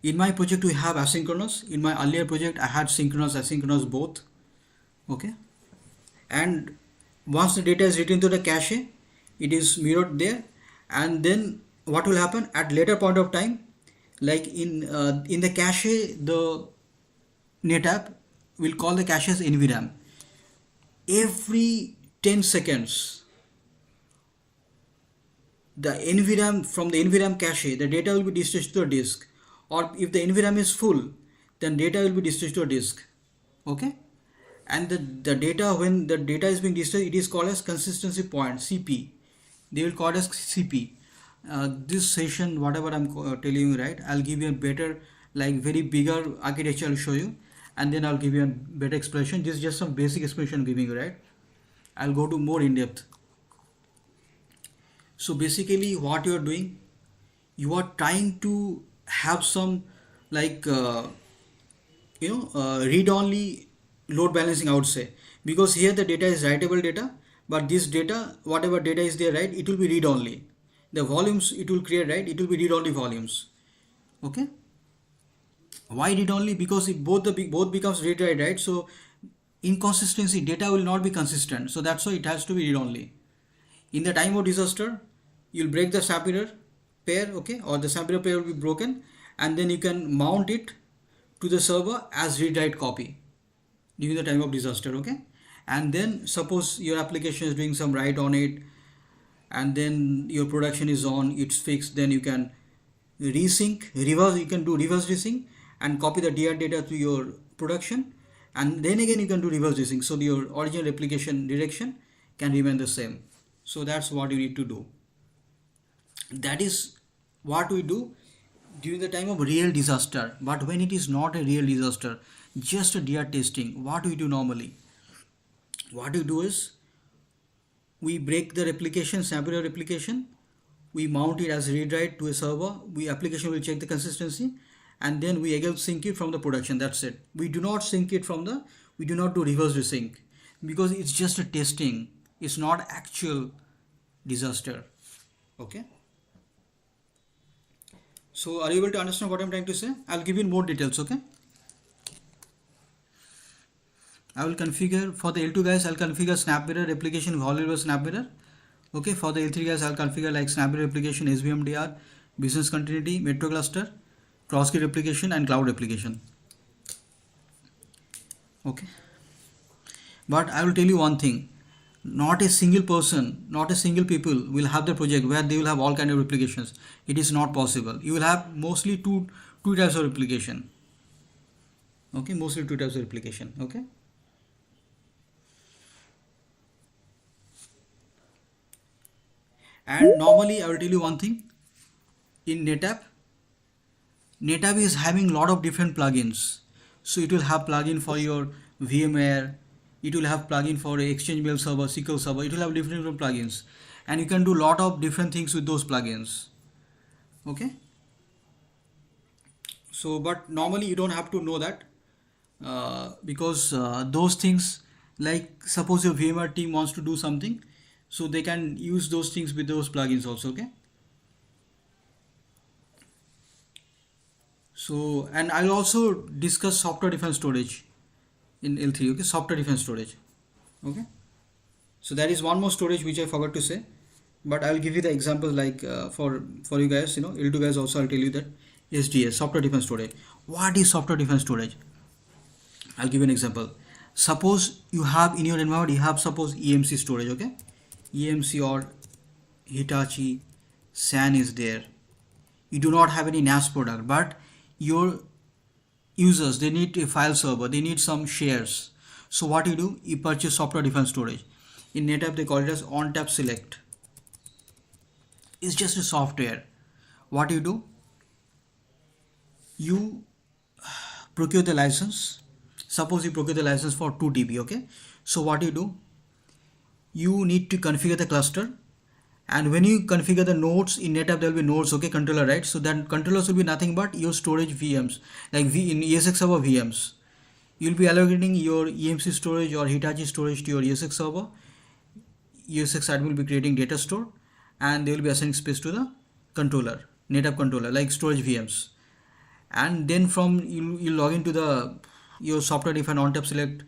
In my project we have asynchronous. In my earlier project I had synchronous, asynchronous both. Okay, and once the data is written to the cache, it is mirrored there, and then what will happen at later point of time, like in the cache, the NetApp will call the cache as NVRAM. Every 10 seconds, the NVRAM, from the NVRAM cache, the data will be dispatched to a disk, or if the NVRAM is full, then data will be dispatched to a disk. Okay, and the data, when the data is being dispatched, it is called as consistency point, CP. They will call it as CP. This session, whatever I'm telling you, right, I'll give you a better, like very bigger architecture I'll show you, and then I'll give you a better explanation. This is just some basic explanation I'm giving you, right? I'll go to more in depth. So basically what you are doing, you are trying to have some like read-only load balancing, I would say, because here the data is writable data, but this data, whatever data is there, right, it will be read-only. The volumes it will create, right, it will be read-only volumes. Okay, why read-only? Because if both becomes read-write, right, so inconsistency, data will not be consistent, so that's why it has to be read-only. In the time of disaster, you'll break the sampler pair, okay, or the sampler pair will be broken, and then you can mount it to the server as read-write copy during the time of disaster. Okay, and then suppose your application is doing some write on it, and then your production is on, it's fixed, then you can resync, reverse, you can do reverse resync and copy the DR data to your production, and then again you can do reverse desync, so your original replication direction can remain the same. So that's what you need to do. That is what we do during the time of real disaster. But when it is not a real disaster, just a DR testing, what we do normally, what we do is we break the replication, sample replication, we mount it as read write to a server, we application will check the consistency, and then we again sync it from the production. That's it. We do not sync it from the, we do not do reverse resync, because it's just a testing, it's not actual disaster. Okay, so are you able to understand what I'm trying to say? I'll give you more details. Okay, I will configure for the L2 guys, I'll configure SnapMirror replication, volume SnapMirror. Okay, for the L3 guys, I'll configure like SnapMirror replication, SVMDR, business continuity, metro cluster, cross-key replication, and cloud replication. Okay, but I will tell you one thing, not a single person, not a single people will have the project where they will have all kind of replications. It is not possible. You will have mostly two types of replication. Okay, mostly two types of replication. Okay, and normally I will tell you one thing, in NetApp is having lot of different plugins. So it will have plugin for your VMware, it will have plugin for Exchange Mail Server, SQL Server, it will have different plugins, and you can do lot of different things with those plugins. Okay, so but normally you don't have to know that, because those things, like suppose your VMware team wants to do something, so they can use those things with those plugins also. Okay, so and I'll also discuss software defined storage in L3. Okay, software defined storage. Okay, so there is one more storage which I forgot to say, but I'll give you the examples, like for you guys, L2 guys also, I'll tell you that SDS, software defined storage. What is software defined storage? I'll give you an example. Suppose you have in your environment, you have suppose EMC storage. Okay, EMC or Hitachi SAN is there. You do not have any NAS product, but your users, they need a file server, they need some shares. So what you do, you purchase software defined storage. In NetApp they call it as ONTAP Select. It's just a software. What you do, you procure the license. Suppose you procure the license for 2 TB. Okay, so what you do, you need to configure the cluster, and when you configure the nodes in NetApp, there will be nodes. Okay, controller, right? So then controllers will be nothing but your storage VMs, like in ESX server VMs. You'll be allocating your EMC storage or Hitachi storage to your ESX server. ESX admin will be creating data store, and they will be assigning space to the controller, NetApp controller, like storage VMs. And then from you log into your software defined ONTAP Select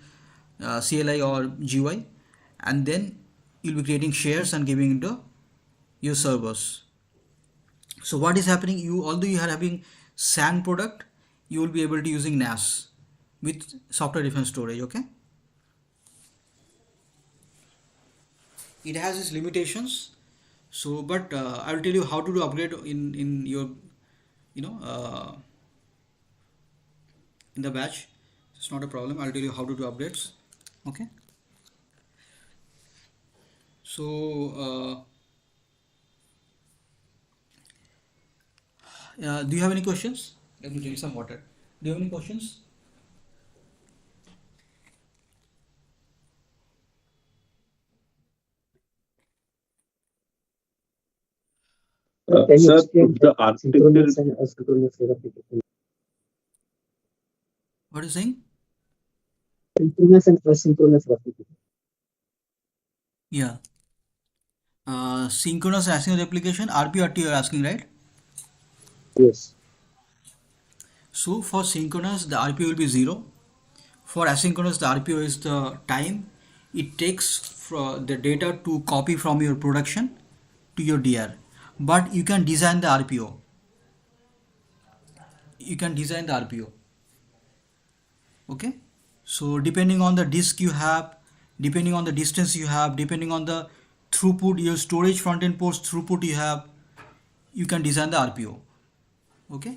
CLI or GUI, and then you'll be creating shares and giving into your servers. So what is happening, although you are having SAN product, you will be able to using NAS with software defined storage. Okay, it has its limitations. So but I will tell you how to do upgrade in your in the batch. It's not a problem. I'll tell you how to do updates. Okay, so do you have any questions? Let me drink some water. Do you have any questions? Can you Sir, explain the architecture. synchronous and asynchronous replication? What are you saying? Synchronous and asynchronous replication. Yeah. Synchronous and asynchronous replication, RPRT you are asking, right? Yes. So for synchronous, the RPO will be 0. For asynchronous, the RPO is the time it takes for the data to copy from your production to your DR. But you can design the RPO. You can design the RPO. Okay. So depending on the disk you have, depending on the distance you have, depending on the throughput, your storage front-end ports throughput you have, you can design the RPO. Okay.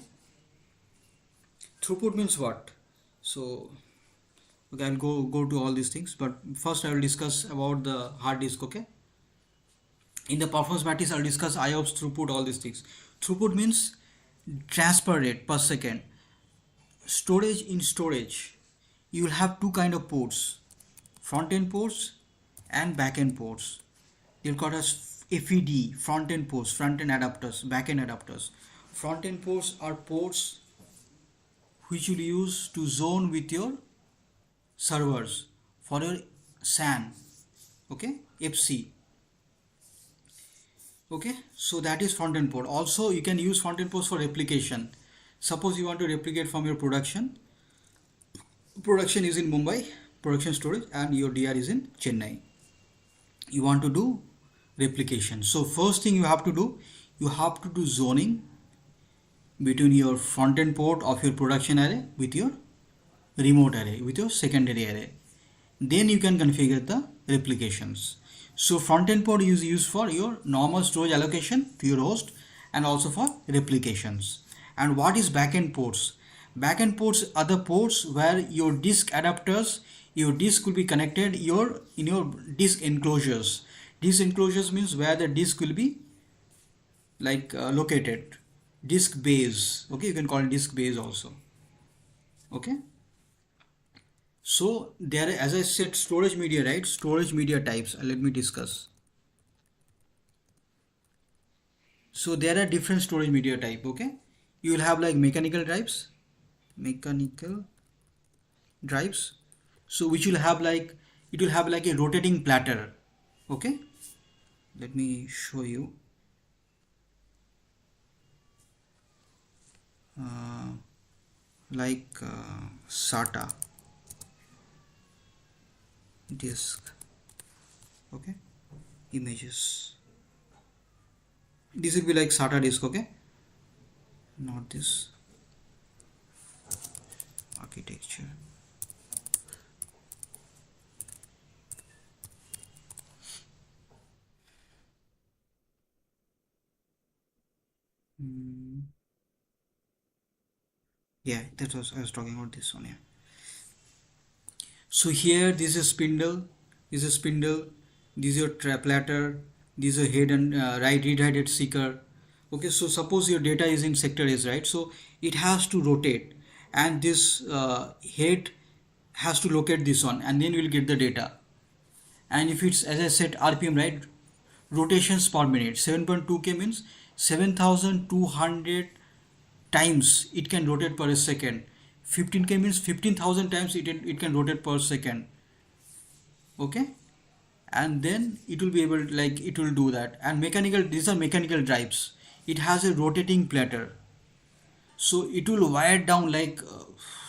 Throughput means what? So Okay, I'll go to all these things, but first I will discuss about the hard disk. Okay, in the performance matrix I'll discuss IOPS, throughput, all these things. Throughput means transfer rate per second. Storage, in storage you will have two kind of ports, front end ports and back end ports. They're called as FED, front end ports, front end adapters, back end adapters. Front end ports are ports which you'll use to zone with your servers for your SAN, okay, FC. Okay, so that is front end port. Also you can use front end ports for replication. Suppose you want to replicate from your production is in Mumbai, production storage, and your DR is in Chennai. You want to do replication. So first thing you have to do zoning between your front end port of your production array with your remote array, with your secondary array. Then you can configure the replications. So front end port is used for your normal storage allocation to your host and also for replications. And what is backend ports? Backend ports are the ports where your disk adapters, your disk will be connected in your disk enclosures. Disk enclosures means where the disk will be located. Disk base. Okay, you can call it disk base also. Okay. So there, as I said, storage media, right? Storage media types. Let me discuss. So there are different storage media type. Okay, you will have like mechanical drives. So which will have like, it will have like a rotating platter. Okay, let me show you. SATA disk. Okay, images. This will be like SATA disk. Okay, not this. Architecture. Yeah, that was, I was talking about this one. Yeah. So here this is spindle, this is your platter, this is a head and read-headed seeker. Okay, so suppose your data is in sector S, right? So it has to rotate, and this head has to locate this one, and then we'll get the data. And if it's, as I said, RPM, right? Rotations per minute, 7.2K means 7,200 times it can rotate per second. 15K means 15,000 times it can rotate per second. Okay, and then it will be able to, like, it will do that. And mechanical, these are mechanical drives. It has a rotating platter, so it will wire down like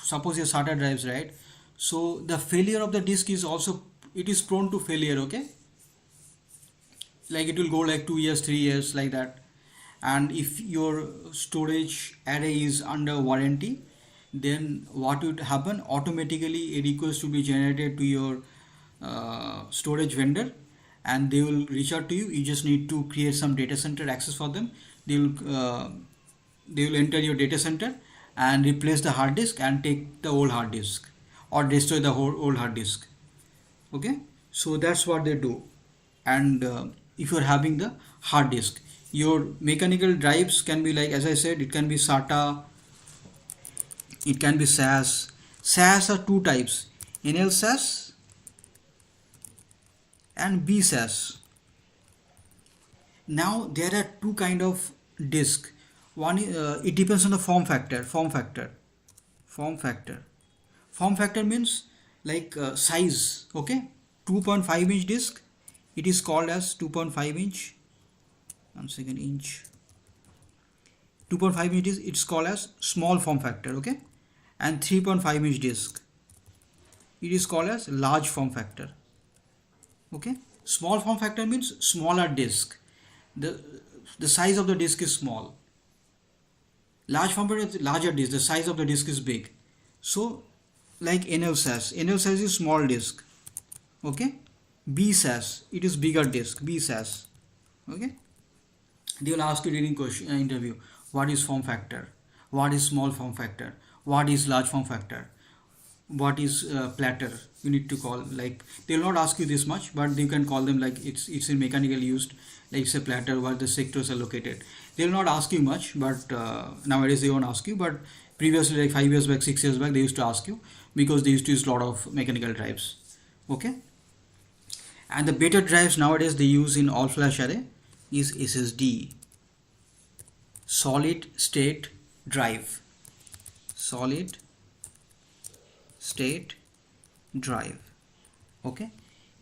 suppose your SATA drives, right? So the failure of the disk is also, it is prone to failure. Okay, like it will go like 2 years, 3 years, like that. And if your storage array is under warranty, then what would happen? Automatically a request will be generated to your storage vendor, and they will reach out to you. You just need to create some data center access for them. They will enter your data center and replace the hard disk and take the old hard disk, or destroy the whole old hard disk. Okay, so that's what they do. And if you're having the hard disk, your mechanical drives can be like, as I said, it can be SATA, it can be SAS. SAS are two types, NL SAS and B SAS. Now there are two kind of disk. One is, it depends on the form factor. Form factor means like size. Okay, 2.5 inch disk, it is called as 2.5 inch. 1 second, inch. 2.5 inch disk, it's called as small form factor. Okay, and 3.5 inch disk, it is called as large form factor. Okay, small form factor means smaller disk. The size of the disk is small. Large form factor is larger disk, the size of the disk is big. So like NL SAS is small disk. Okay, B SAS, it is bigger disk, B SAS. Okay, they will ask you during interview, what is form factor, what is small form factor, what is large form factor. what is platter. You need to call, like, they will not ask you this much, but you can call them like it's in mechanical used, like it's a platter where the sectors are located. They will not ask you much, but nowadays they won't ask you. But previously, like 5 years back, 6 years back, they used to ask you, because they used to use a lot of mechanical drives. Okay. And the better drives nowadays they use in all flash array is SSD, solid state drive. Solid state drive. Okay,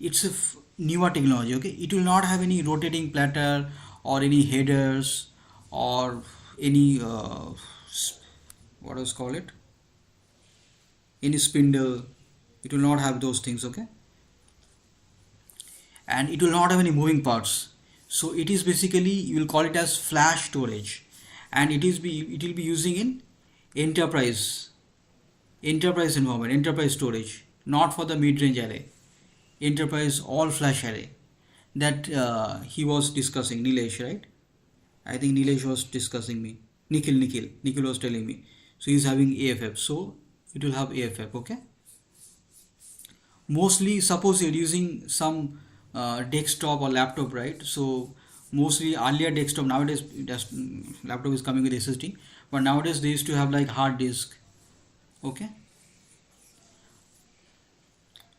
it's a newer technology. Okay, it will not have any rotating platter or any headers or any what else call it, any spindle. It will not have those things. Okay, and it will not have any moving parts. So it is basically, you will call it as flash storage, and it will be using in enterprise environment, enterprise storage, not for the mid-range array, enterprise all flash array that he was discussing, Nilesh, right? I think Nilesh was discussing me. Nikhil was telling me. So he's having AFF, so it will have AFF. Okay, mostly suppose you're using some desktop or laptop, right? So mostly earlier desktop, nowadays laptop is coming with SSD, but nowadays they used to have like hard disk. Okay,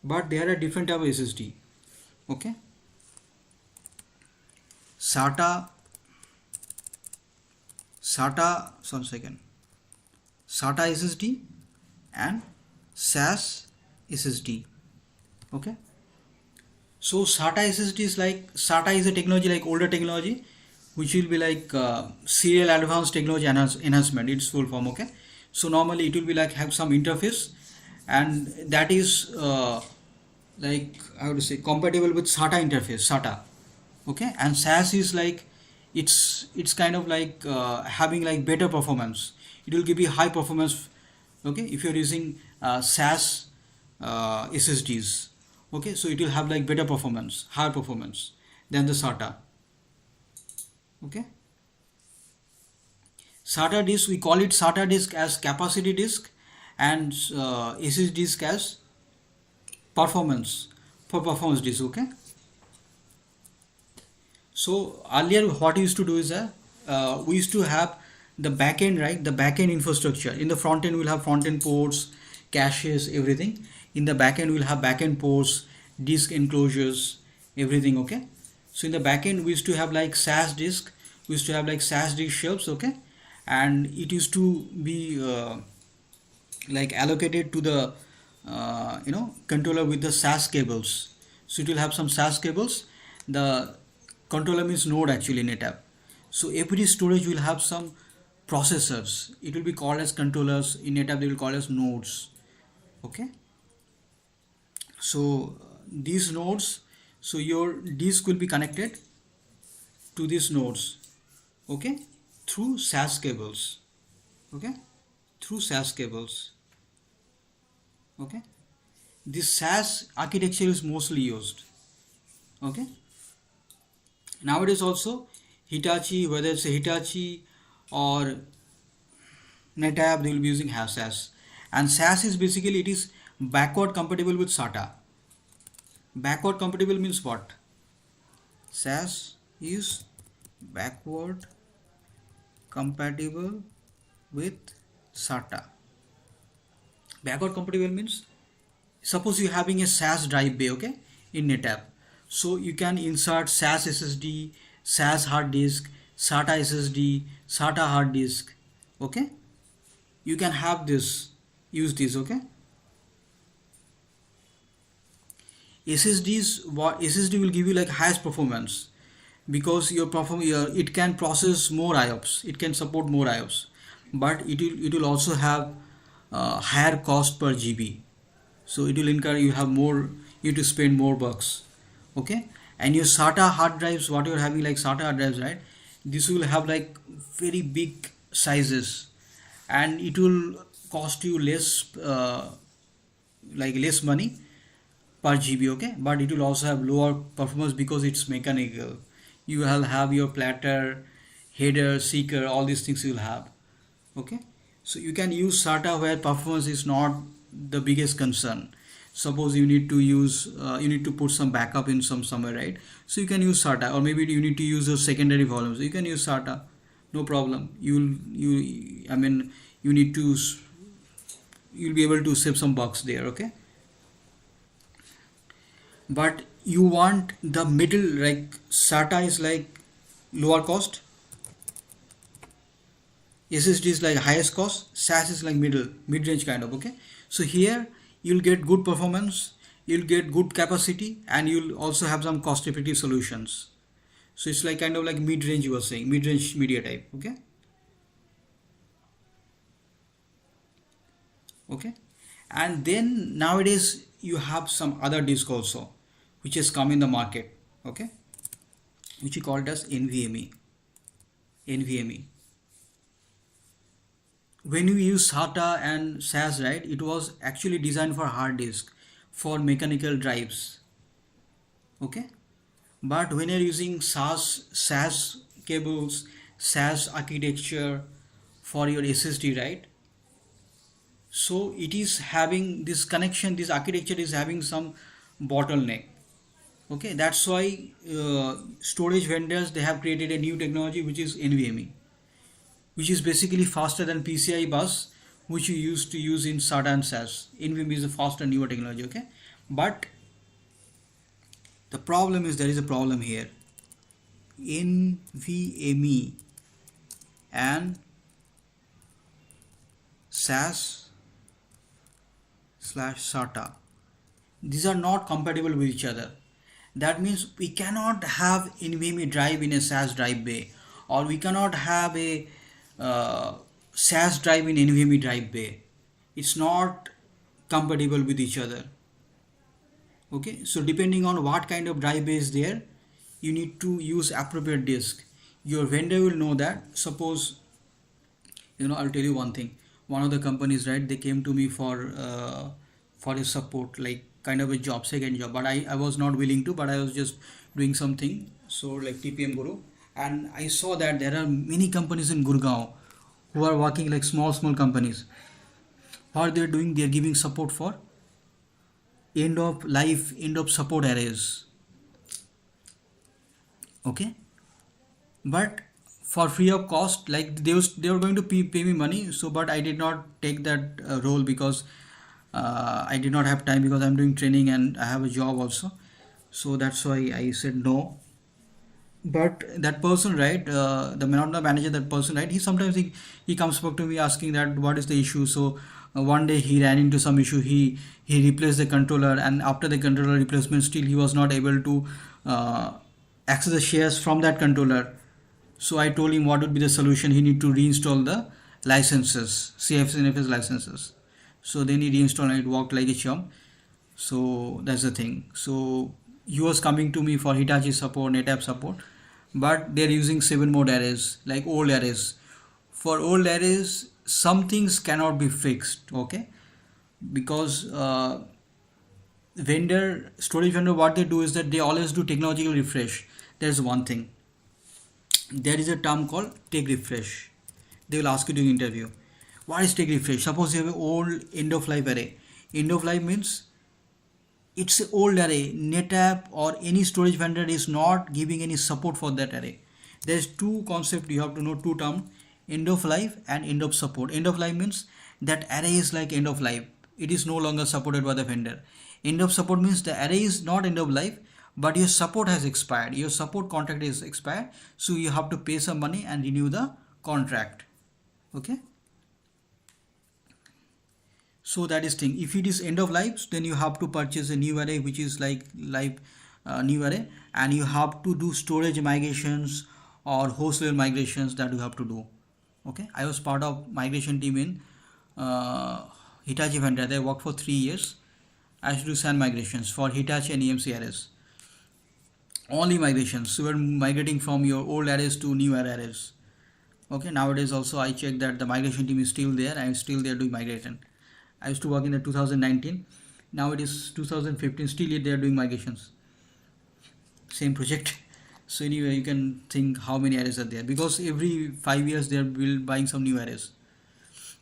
but there are different type of SSD. Okay, SATA, some second, SATA SSD and SAS SSD. Okay, so SATA SSD is like, SATA is a technology like older technology, which will be like serial advanced technology enhancement, its full form. Okay, so normally it will be like have some interface, and that is like, I would say, compatible with SATA interface, SATA. Okay, and SAS is like, it's kind of like having like better performance. It will give you high performance. Okay, if you're using SAS SSDs. Okay, so it will have like better performance, higher performance than the SATA. Okay, SATA disk, we call it SATA disk as capacity disk, and SSD disk as performance disk. Okay, so earlier what we used to do is we used to have the backend, right? The backend infrastructure. In the front end, we'll have front end ports, caches, everything. In the backend, we'll have backend ports, disk enclosures, everything. Okay, so in the backend, we used to have like SAS disk. We used to have like SAS disk shelves. Okay, and it used to be like allocated to the controller with the SAS cables. So it will have some SAS cables. The controller means node actually in NetApp. So every storage will have some processors. It will be called as controllers. In NetApp they will call as nodes. Okay, so these nodes, so your disk will be connected to these nodes. Okay, through SAS cables. Okay, through SAS cables. Okay, this SAS architecture is mostly used. Okay, nowadays also Hitachi, whether it's a Hitachi or NetApp, they will be using SAS. And SAS is basically, it is backward compatible with SATA. Backward compatible means what? SAS is backward compatible with SATA. Backward compatible means, suppose you're having a SAS drive bay, okay, in NetApp. So you can insert SAS SSD, SAS hard disk, SATA SSD, SATA hard disk. Okay, you can have this, use this. Okay, SSD will give you like highest performance, because it can process more IOPS, it can support more IOPS, but it will also have higher cost per GB. So it will incur, you have to spend more bucks. Okay, and your SATA hard drives, what you're having like SATA hard drives, right? This will have like very big sizes, and it will cost you less money per GB. Okay, but it will also have lower performance because it's mechanical. You will have your platter, header, seeker, all these things you will have. Okay, so you can use SATA where performance is not the biggest concern. Suppose you need to use you need to put some backup in somewhere, right? So you can use SATA, or maybe you need to use those secondary volumes. You can use SATA, no problem. I mean, you need to you'll be able to save some bucks there, okay? But you want the middle, like SATA is like lower cost, SSD is like highest cost, SAS is like mid-range kind of, okay? So here you'll get good performance, you'll get good capacity, and you'll also have some cost-effective solutions. So it's like kind of like mid-range, you were saying, mid-range media type, okay? Okay, and then nowadays you have some other disk also, which has come in the market, okay, which is called as NVMe. When you use SATA and SAS, right, it was actually designed for hard disk, for mechanical drives, okay? But when you're using SAS cables, SAS architecture for your SSD, right, so it is having this connection, this architecture is having some bottleneck, okay? That's why storage vendors, they have created a new technology, which is NVMe, which is basically faster than PCI bus, which you used to use in SATA and SAS. NVMe is a faster, newer technology, okay? But the problem is, there is a problem here. NVMe and SAS/SATA, these are not compatible with each other. That means we cannot have NVMe drive in a SAS drive bay, or we cannot have a SAS drive in NVMe drive bay. It's not compatible with each other, okay? So depending on what kind of drive bay is there, you need to use appropriate disk. Your vendor will know that. Suppose, I'll tell you one thing. One of the companies, right, they came to me for a support, like kind of a job, second job, but I was not willing to, but I was just doing something, so like TPM Guru, and I saw that there are many companies in Gurgaon who are working like small companies. What they're doing, they're giving support for end of life, end of support arrays, okay? But for free of cost, like they were going to pay me money, so but I did not take that role, because I did not have time, because I'm doing training and I have a job also, so that's why I said no. But that person, right, the manager, that person, right, he comes back to me asking that what is the issue. So one day he ran into some issue, he replaced the controller, and after the controller replacement, still he was not able to access the shares from that controller. So I told him what would be the solution. He need to reinstall the licenses, CFS and NFS licenses. So then he reinstalled, and it worked like a charm. So that's the thing. So he was coming to me for Hitachi support, NetApp support, but they're using 7 mode arrays, like old arrays. For old arrays, some things cannot be fixed, okay? Because storage vendor, what they do is that they always do technological refresh. There's one thing. There is a term called tech refresh. They will ask you during interview, what is tech refresh? Suppose you have an old end of life array. End of life means it's an old array. NetApp or any storage vendor is not giving any support for that array. There's two concepts you have to know, two terms: end of life and end of support. End of life means that array is like end of life. It is no longer supported by the vendor. End of support means the array is not end of life, but your support has expired. Your support contract is expired, so you have to pay some money and renew the contract, okay? So that is thing. If it is end of life, then you have to purchase a new array, which is like new array, and you have to do storage migrations or host level migrations that you have to do, okay? I was part of migration team in Hitachi vendor. They worked for 3 years. I used to do SAN migrations for Hitachi and EMC arrays. Only migrations. So we're migrating from your old arrays to new arrays, okay? Nowadays also I check that the migration team is still there. I'm still there doing migration. I used to work in the 2019. Now it is 2015. Still they are doing migrations. Same project. So anyway, you can think how many arrays are there, because every 5 years they are buying some new arrays,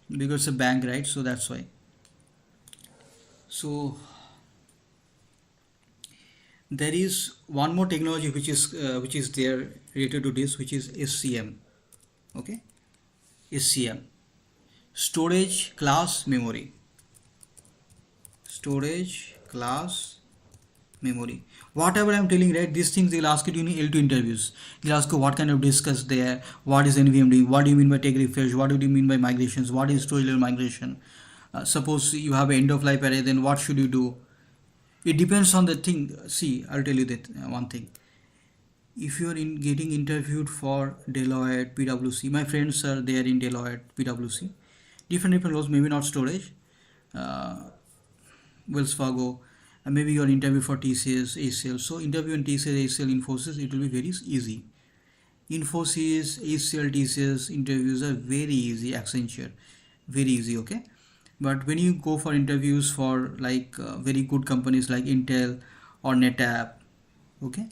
because it's a bank, right? So that's why. So there is one more technology which is there related to this, which is SCM. Okay, SCM, storage class memory. Storage class memory. Whatever I'm telling, right, these things they'll ask it in L2 interviews. They'll ask you what kind of disk is there, what is NVMe doing, what do you mean by take refresh, what do you mean by migrations, what is storage level migration. Suppose you have an end of life array, then what should you do? It depends on the thing. See, I'll tell you that one thing. If you are getting interviewed for Deloitte, PwC, my friends are there in Deloitte, PwC, different roles, maybe not storage, Wells Fargo, and maybe your interview for TCS, ACL. So interview in TCS, ACL, Infosys, it will be very easy. Infosys, ACL, TCS interviews are very easy. Accenture, very easy. Okay, but when you go for interviews for like very good companies like Intel or NetApp, okay,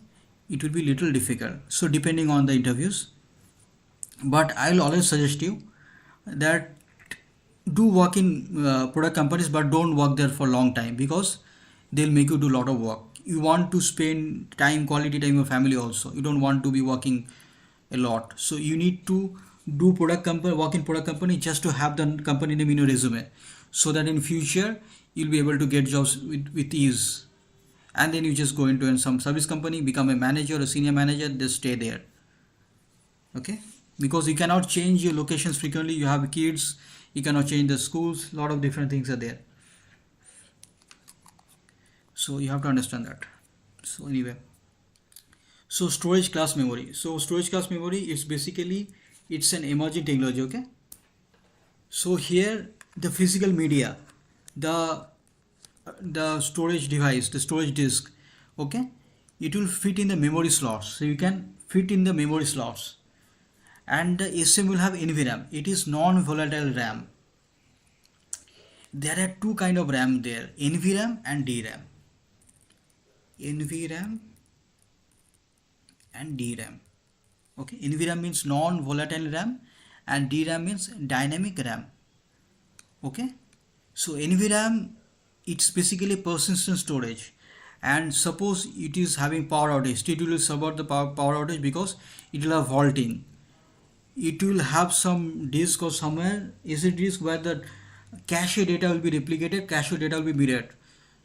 it will be little difficult. So depending on the interviews, but I'll always suggest you that do work in product companies, but don't work there for a long time, because they'll make you do a lot of work. You want to spend time, quality time with family also. You don't want to be working a lot. So you need to do work in product company just to have the company name in your resume, so that in future you'll be able to get jobs with ease. And then you just go into some service company, become a manager or senior manager, just stay there. Okay, because you cannot change your locations frequently. You have kids, you cannot change the schools, a lot of different things are there. So you have to understand that. So anyway, so storage class memory. So storage class memory is basically, it's an emerging technology. Okay, so here the physical media, the storage device, the storage disk, okay, it will fit in the memory slots. So you can fit in the memory slots. And the SCM will have NVRAM. It is non-volatile RAM. There are two kind of RAM there, NVRAM and DRAM. NVRAM and DRAM. Okay, NVRAM means non-volatile RAM and DRAM means dynamic RAM. Okay, so NVRAM, it's basically persistent storage, and suppose it is having power outage, it will support the power outage, because it will have vaulting. It will have some disk or somewhere SSD disk where the cache data will be replicated, cache data will be mirrored.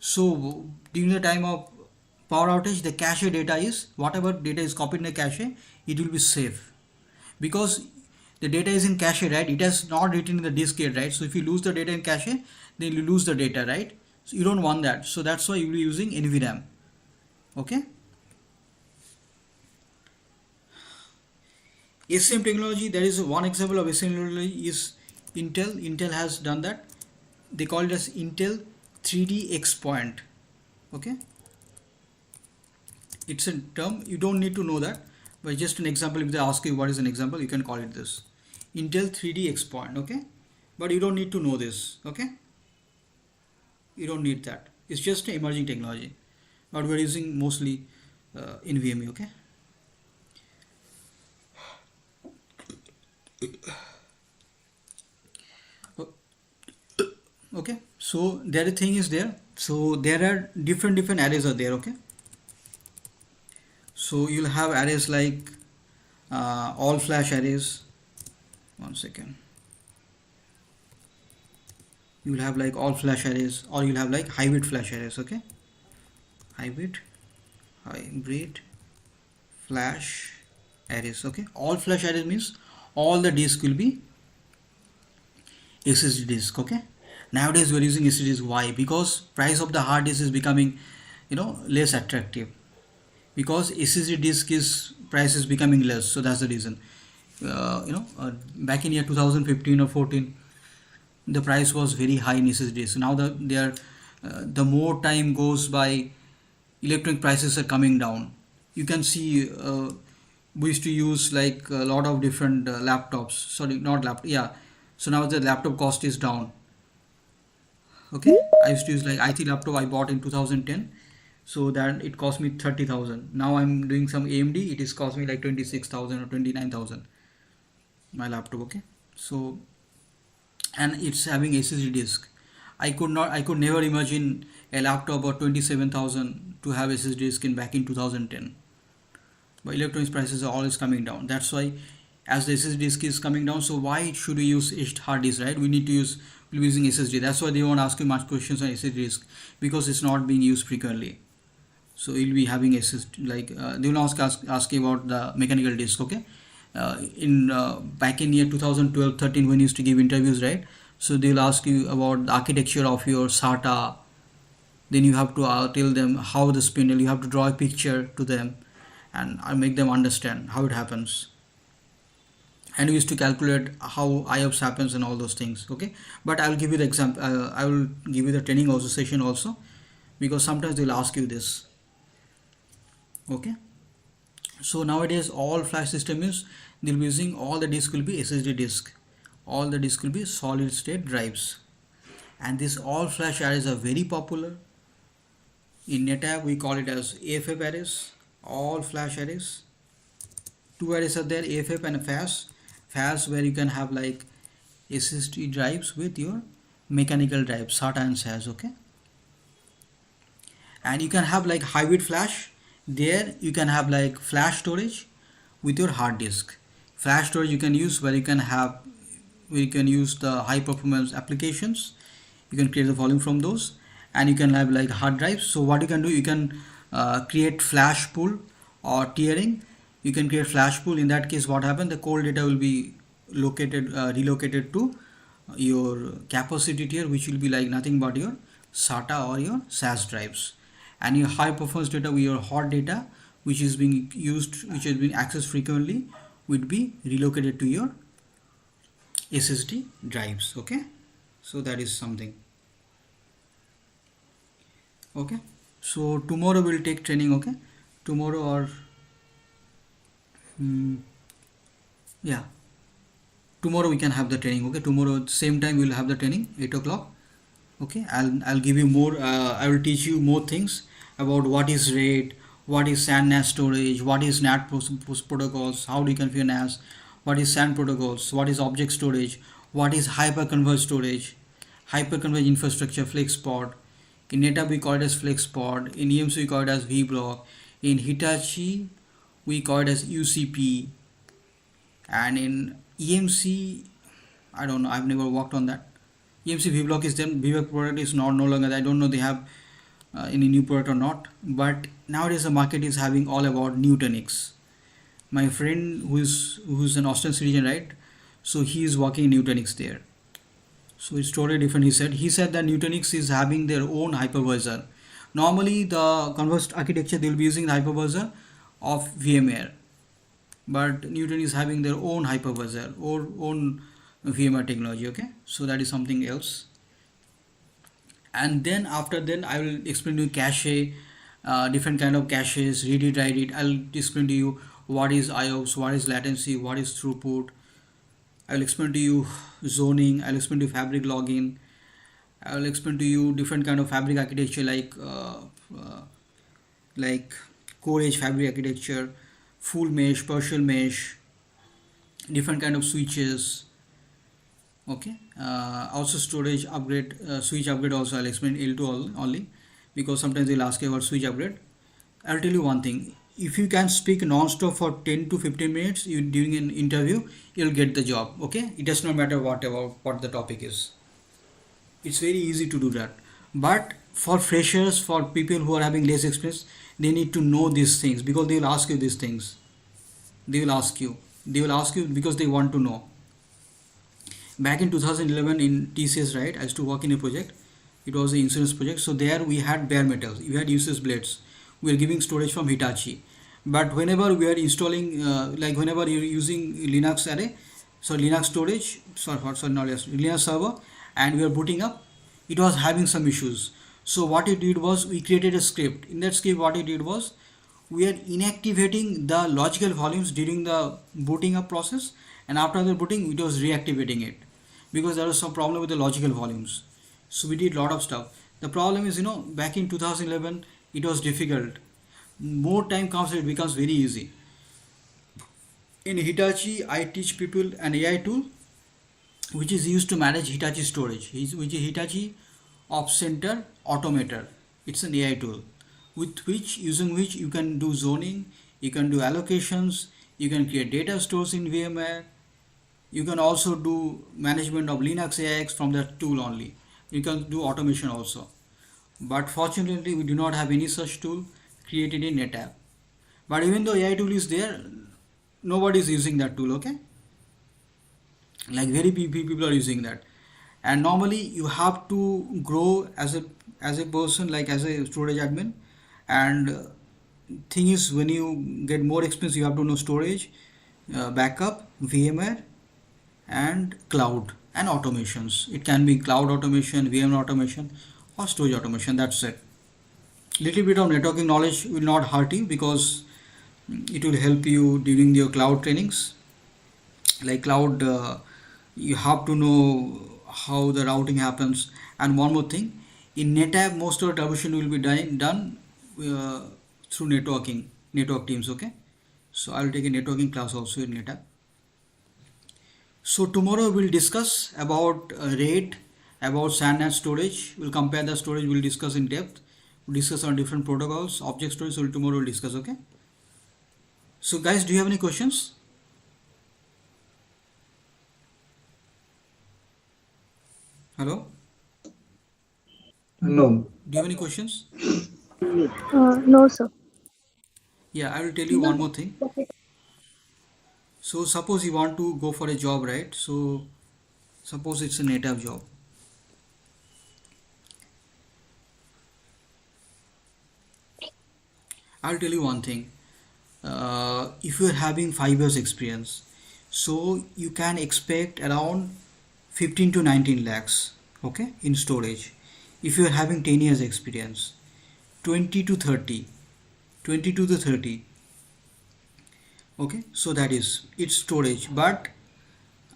So during the time of power outage, the cache data is, whatever data is copied in the cache, it will be safe, because the data is in cache, right? It has not written in the disk yet, right? So if you lose the data in cache, then you lose the data, right? So you don't want that. So that's why you will be using NVRAM. Okay. SCM technology, there is one example of SCM technology is Intel. Intel has done that. They call it as Intel 3D XPoint. Okay. It's a term, you don't need to know that, but just an example. If they ask you what is an example, you can call it this, Intel 3D XPoint. Okay, but you don't need to know this. Okay, you don't need that. It's just an emerging technology, but we're using mostly NVMe. Okay. Okay, so the other thing is there. So there are different arrays are there. Okay, so you'll have arrays like all flash arrays. One second. You will have like all flash arrays, or you'll have like hybrid flash arrays. Okay, hybrid flash arrays. Okay, all flash arrays means all the disk will be SSD disk. Okay, nowadays we're using SSD disk. Why? Because price of the hard disk is becoming, less attractive, because SSD disk price is becoming less. So that's the reason. Back in year 2015 or 14, the price was very high in SSD. So now the more time goes by, electronic prices are coming down. You can see we used to use like a lot of different laptops. Sorry, not laptop. Yeah. So now the laptop cost is down. Okay. I used to use like IT laptop I bought in 2010. So that it cost me 30,000. Now I'm doing some AMD. It is cost me like 26,000 or 29,000. My laptop. Okay. So, and it's having SSD disk. I could never imagine a laptop or 27,000 to have SSD disk in back in 2010. But electronics prices are always coming down. That's why, as the SSD disk is coming down, so why should we use hard disk, right? We'll be using SSD. That's why they won't ask you much questions on SSD disk, because it's not being used frequently. So you'll be having SSD, like they will ask you about the mechanical disk. Okay, back in year 2012-13 when you used to give interviews, right? So they will ask you about the architecture of your SATA. Then you have to tell them how the spindle. You have to draw a picture to them, and make them understand how it happens. And we used to calculate how IOPS happens and all those things. Okay, but I will give you the example. I will give you the training also session also, because sometimes they will ask you this. Okay, so nowadays all flash system is, they'll be using, all the disk will be SSD disk, all the disk will be solid state drives, and these all flash arrays are very popular. In NetApp we call it as AFF arrays, all flash arrays. Two arrays are there, AFF and FAS, where you can have like SSD drives with your mechanical drives, SATA and SAS. Okay, and you can have like hybrid flash. There you can have like flash storage with your hard disk. Flash storage you can use where you can use the high performance applications. You can create the volume from those, and you can have like hard drives. So what you can do, you can create flash pool or tiering. You can create flash pool. In that case, what happens, the cold data will be relocated to your capacity tier, which will be like nothing but your SATA or your SAS drives, and your high performance data with your hot data, which is being used, which has been accessed frequently, would be relocated to your SSD drives. Okay, so that is something. Okay, so tomorrow we'll take training. Okay, tomorrow or yeah, tomorrow we can have the training. Okay, tomorrow same time we'll have the training, 8 o'clock. Okay, I'll give you more. I will teach you more things about what is RAID, what is SAN NAS storage, what is NAT protocols, how do you configure NAS, what is SAN protocols, what is object storage, what is hyperconverged storage, hyperconverged infrastructure, FlexPod. In NetApp we call it as FlexPod. In EMC we call it as vBlock. In Hitachi we call it as UCP. And in EMC, I don't know, I've never worked on that. EMC vBlock is then, vBlock product is no longer. I don't know they have any new product or not, but nowadays the market is having all about Nutanix. My friend who's an Austrian citizen, right? So he is working in Nutanix there. So it's totally different. He said that Nutanix is having their own hypervisor. Normally the converged architecture, they'll be using the hypervisor of VMware, but Nutanix is having their own hypervisor or own VMware technology. Okay, so that is something else. And then after then I will explain to you cache, different kind of caches, read it, write it. I'll explain to you what is IOPS, what is latency, what is throughput. I will explain to you zoning. I'll explain to you fabric login. I will explain to you different kind of fabric architecture like core edge fabric architecture, full mesh, partial mesh, different kind of switches. Okay, also storage upgrade, switch upgrade also I'll explain L2 only, because sometimes they'll ask you about switch upgrade. I'll tell you one thing, if you can speak non-stop for 10 to 15 minutes during an interview, you'll get the job. Okay, it does not matter what the topic is. It's very easy to do that. But for freshers, for people who are having less experience, they need to know these things, because they will ask you these things. They will ask you because they want to know. Back in 2011 in TCS, right, I used to work in a project. It was an insurance project. So there we had bare metals, we had useless blades. We were giving storage from Hitachi. But whenever we are installing, whenever you're using Linux storage, Linux server, and we are booting up, it was having some issues. So what it did was, we created a script. In that script, what it did was, we are inactivating the logical volumes during the booting up process, and after the booting, it was reactivating it, because there was some problem with the logical volumes. So we did a lot of stuff. The problem is, back in 2011, it was difficult. More time comes, it becomes very easy. In Hitachi, I teach people an AI tool which is used to manage Hitachi storage, which is Hitachi Ops Center Automator. It's an AI tool using which you can do zoning, you can do allocations, you can create data stores in VMware, you can also do management of Linux AIX from that tool only. You can do automation also. But fortunately, we do not have any such tool created in NetApp. But even though AI tool is there, nobody is using that tool, okay? Like very few people are using that. And normally you have to grow as a person, like as a storage admin. And thing is, when you get more experience, you have to know storage, backup, VMware, and cloud and automations. It can be cloud automation, VMware automation, or storage automation. That's it. Little bit of networking knowledge will not hurt you, because it will help you during your cloud trainings. Like cloud, you have to know how the routing happens. And one more thing, in NetApp, most of the troubleshooting will be done through network teams. Okay, so I'll take a networking class also in NetApp. So tomorrow we'll discuss about RAID, about SAN and storage. We'll compare the storage. We'll discuss in depth. We'll discuss on different protocols, object storage. So tomorrow we'll discuss. Okay. So guys, do you have any questions? Hello? No. Do you have any questions? No, sir. Yeah, I will tell you one more thing. So suppose you want to go for a job, right? So suppose it's a NetApp job. I'll tell you one thing. If you're having 5 years experience, so you can expect around 15 to 19 lakhs, okay, in storage. If you're having 10 years experience, 20 to 30, okay. So that is, it's storage. But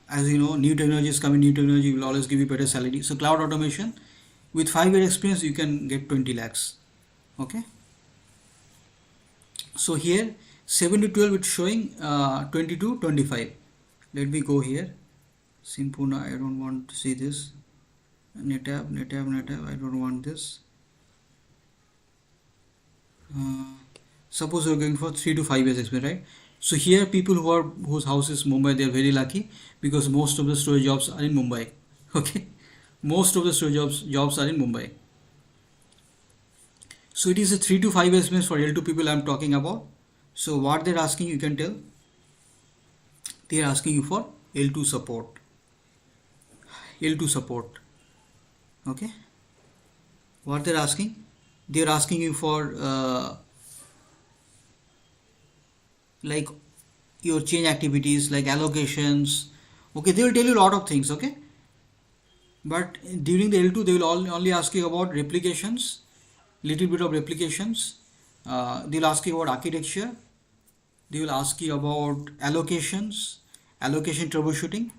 as you know, new technology is coming. New technology will always give you better salary. So cloud automation, with 5 year experience, you can get 20 lakhs, okay. So here 7 to 12, it's showing 20 to 25. Let me go here. Simpuna, I don't want to see this. NetApp, I don't want this. Suppose you're going for 3 to 5 years experience, right? So here people whose house is Mumbai, they're very lucky, because most of the storage jobs are in Mumbai. Okay, most of the storage jobs are in Mumbai. So it is a 3 to 5 years experience for L2 people I'm talking about. So what they're asking, you can tell. They're asking you for L2 support. Okay. What they're asking? They're asking you for like your change activities, like allocations. Okay, they will tell you a lot of things. Okay. But during the L2, they will only ask you about replications, little bit of replications. They'll ask you about architecture. They will ask you about allocations, allocation troubleshooting.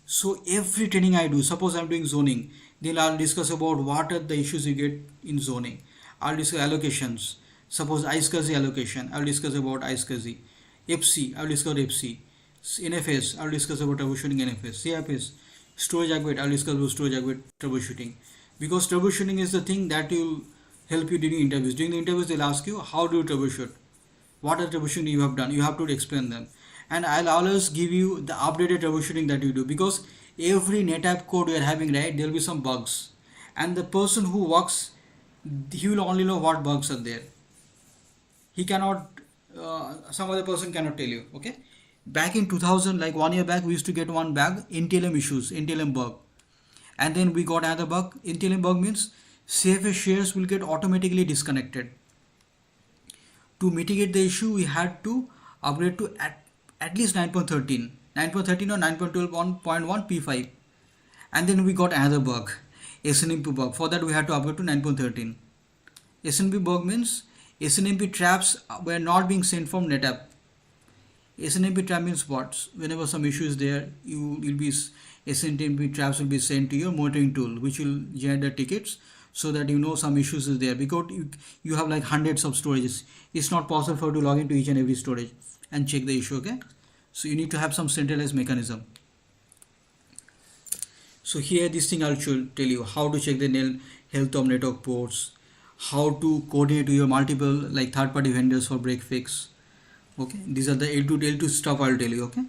So every training I do, suppose I'm doing zoning, then I'll discuss about what are the issues you get in zoning. I'll discuss allocations. Suppose iSCSI allocation, I'll discuss about iSCSI. FC, I'll discuss FC. NFS, I'll discuss about troubleshooting NFS. CFS, storage aggregate, I'll discuss about storage aggregate troubleshooting. Because troubleshooting is the thing that will help you during interviews. During the interviews, they'll ask you, how do you troubleshoot? What are the troubleshooting you have done? You have to explain them. And I'll always give you the updated troubleshooting that you do, because every NetApp code we are having, right, there will be some bugs. And the person who works, he will only know what bugs are there. He cannot, some other person cannot tell you, okay? Back in 2000, like 1 year back, we used to get one bug, NTLM issues, NTLM bug. And then we got another bug. NTLM bug means CFS shares will get automatically disconnected. To mitigate the issue, we had to upgrade to at least 9.13 or 9.12.1 P5. And then we got another bug, SNMP bug. For that, we had to upgrade to 9.13. SNMP bug means SNMP traps were not being sent from NetApp. SNMP trap means what? Whenever some issue is there, SNMP traps will be sent to your monitoring tool, which will generate the tickets, so that you know some issues is there, because you have like hundreds of storages. It's not possible for you to log into each and every storage and check the issue, okay? So you need to have some centralized mechanism. So here this thing I'll tell you how to check the health of network ports, how to coordinate with your multiple like third-party vendors for break fix. Okay, these are the L2 stuff I'll tell you. Okay,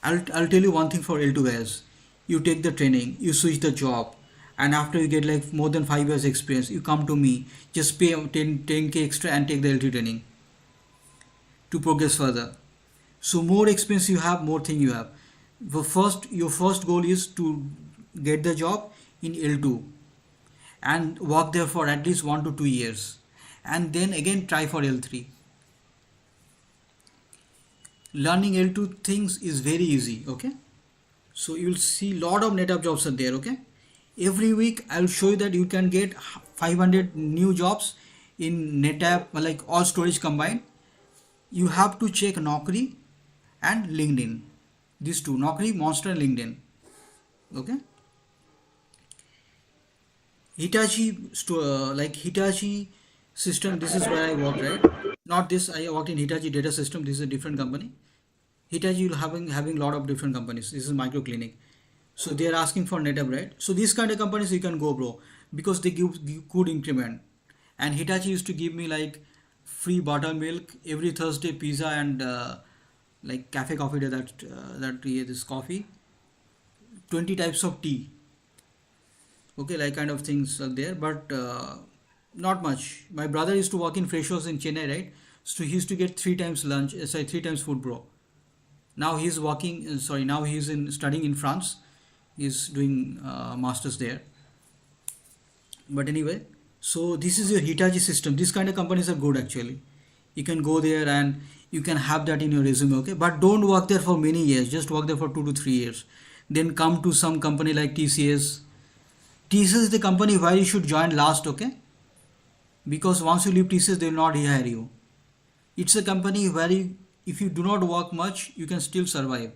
I'll tell you one thing for L2 guys. You take the training, you switch the job, and after you get like more than 5 years experience, you come to me, just pay 10k extra and take the L2 training to progress further. So more experience you have, more thing you have. Your first goal is to get the job in L2 and work there for at least 1 to 2 years, and then again try for L3. Learning L2 things is very easy. Okay, so you'll see lot of NetApp jobs are there. Okay, every week I'll show you that you can get 500 new jobs in NetApp, like all storage combined. You have to check Naukri and LinkedIn, these two, Naukri, Monster, and LinkedIn. Okay, Hitachi system, this is where I worked, right? Not this, I worked in Hitachi data system. This is a different company. Hitachi having a lot of different companies. This is micro clinic, so they are asking for NetApp, right? So these kind of companies you can go, bro, because they give good increment. And Hitachi used to give me like free buttermilk every Thursday, pizza, and like cafe coffee day, this coffee, 20 types of tea. Okay, like kind of things are there, but not much. My brother used to work in Freshos in Chennai, right? So he used to get 3 times lunch, 3 times food, bro. Now he's working, now he's studying in France. He's doing masters there. But anyway, so this is your Hitachi system. These kind of companies are good actually. You can go there and you can have that in your resume. Okay, but don't work there for many years. Just work there for 2 to 3 years. Then come to some company like TCS. TCS is the company where you should join last. Okay, because once you leave TCS, they will not hire you. It's a company where if you do not work much, you can still survive.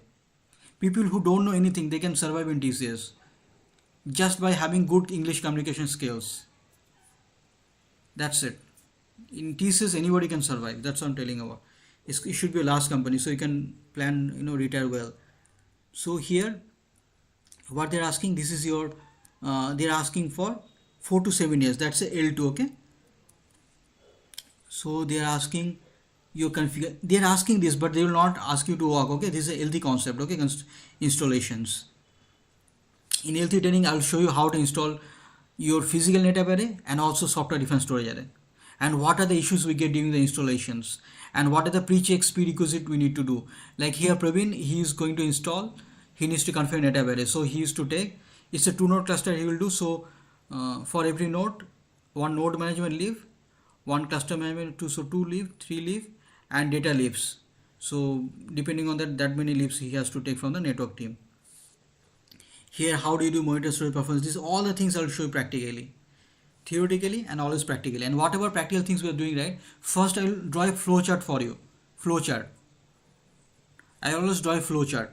People who don't know anything, they can survive in TCS just by having good English communication skills. That's it. In TCS, anybody can survive. That's what I'm telling about. It should be a last company, so you can plan, retire well. So here, what they're asking, this is your, they're asking for 4 to 7 years. That's a L2. Okay. So they're asking you configure. They're asking this, but they will not ask you to work. Okay. This is a healthy concept. Okay. Installations. In L3 training, I'll show you how to install your physical NetApp array and also software defined storage array, and what are the issues we get during the installations, and what are the pre-checks prerequisite we need to do. Like here, Praveen, he is going to install, he needs to configure NetApp array. So he used to take, it's a 2-node cluster he will do. So for every node, 1 node management leave, 1 cluster management, 2 leave, 3 leave, and data leaves. So depending on that many leaves he has to take from the network team. Here, how do you do monitor storage performance? These all the things I'll show you practically, theoretically, and always practically. And whatever practical things we are doing, right? First, I will draw a flowchart for you. Flowchart. I always draw a flowchart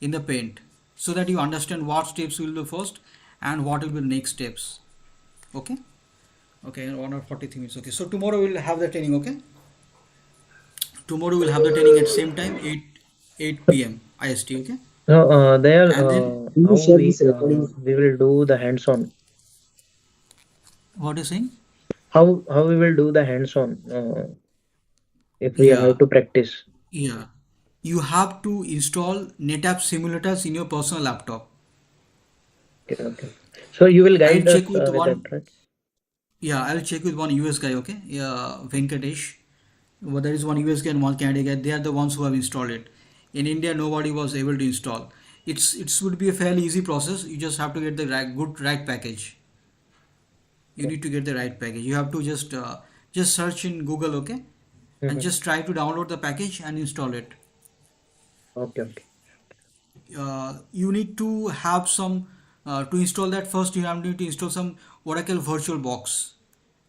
in the Paint so that you understand what steps will be first and what will be the next steps. Okay. Okay, 1 hour 43 minutes. Okay. So tomorrow we'll have the training. Okay. Tomorrow we'll have the training at same time, 8 p.m. IST. Okay. No, there, And then how we will do the hands-on. what are you saying? How we will do the hands-on if we Yeah. have to practice. Yeah. You have to install NetApp simulators in your personal laptop. Okay. So you will guide I'll us check with with one. that, right? Yeah, I'll check with one US guy. Okay. Yeah, Venkatesh. Well, there is one US guy and one Canadian guy. They are the ones who have installed it. In India, nobody was able to install. It would be a fairly easy process. You just have to get the right package. You need to get the right package. You have to just search in Google, okay, and just try to download the package and install it. Okay. You need to have some to install that. First, you have to install some Oracle VirtualBox.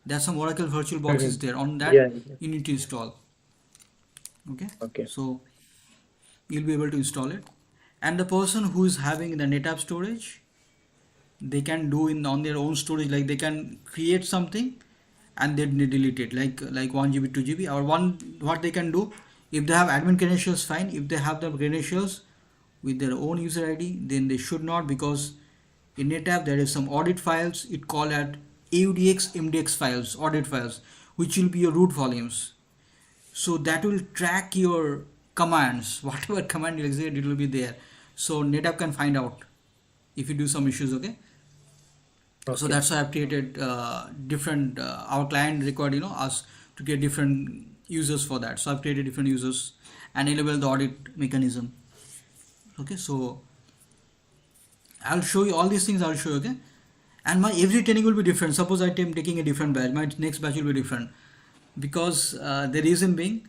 There's some Oracle VirtualBox is there. On that, Yeah. you need to install. Okay. Okay. So you'll be able to install it. And the person who is having the NetApp storage, they can do on their own storage. Like they can create something and then they delete it, like 1 GB, 2 GB, or what they can do, if they have admin credentials, fine. If they have the credentials with their own user ID, then they should not, because in NetApp there is some audit files. It called at AUDX, MDX files, audit files, which will be your root volumes. So that will track your commands, whatever command you execute, it will be there. So NetApp can find out if you do some issues, okay? So Okay. that's why I've created different, our client required, us to get different users for that. So I've created different users and enable the audit mechanism. Okay, so I'll show you all these things, I'll show you, okay? And my every training will be different. Suppose I am taking a different batch, my next batch will be different. Because the reason being,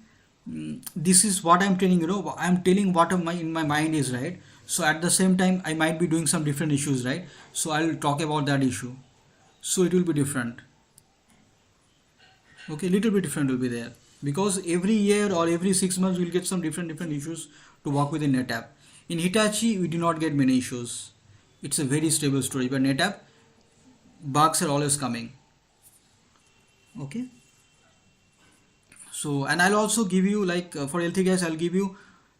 this is what I'm training, I'm telling what in my mind is, right? So at the same time, I might be doing some different issues, right? So I'll talk about that issue. So it will be different. Okay, little bit different will be there. Because every year or every 6 months, we'll get some different issues to work with in NetApp. In Hitachi, we do not get many issues. It's a very stable storage, but NetApp, bugs are always coming. Okay. So, and I'll also give you for L3 guys, I'll give you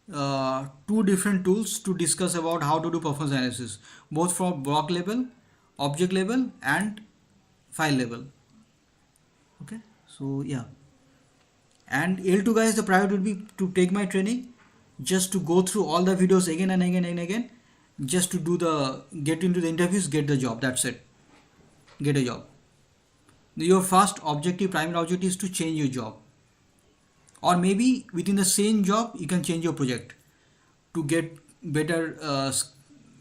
2 different tools to discuss about how to do performance analysis, both from block level, object level, and file level. Okay. So yeah. And L2 guys, the priority would be to take my training, just to go through all the videos again and again and again, just to get into the interviews, get the job. That's it. Get a job. Your first primary objective is to change your job. Or maybe within the same job, you can change your project to get better,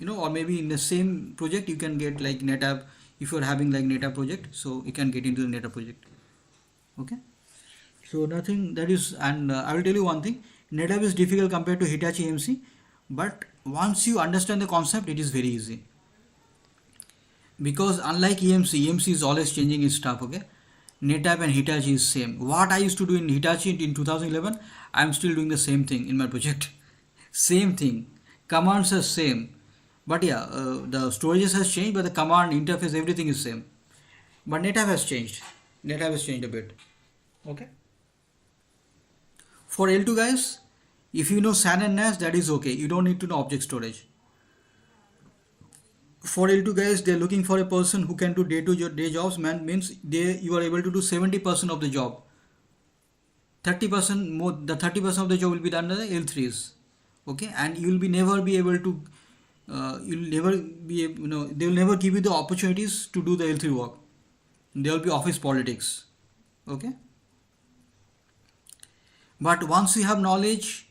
or maybe in the same project, you can get like NetApp, if you're having like NetApp project, so you can get into the NetApp project. Okay. So nothing that is, and I will tell you one thing, NetApp is difficult compared to Hitachi AMC, but once you understand the concept, it is very easy. Because unlike EMC is always changing its stuff, okay? NetApp and Hitachi is same. What I used to do in Hitachi in 2011, I'm still doing the same thing in my project. Same thing. Commands are same. But yeah, the storages has changed, but the command interface, everything is same. But NetApp has changed. NetApp has changed a bit. Okay. For L2 guys, if you know SAN and NAS, that is okay. You don't need to know object storage. For L2 guys, they're looking for a person who can do day jobs, means you are able to do 70% of the job. 30% more, the 30% of the job will be done by the L3s. Okay, and you will never be able to, they will never give you the opportunities to do the L3 work. There will be office politics. Okay. But once you have knowledge,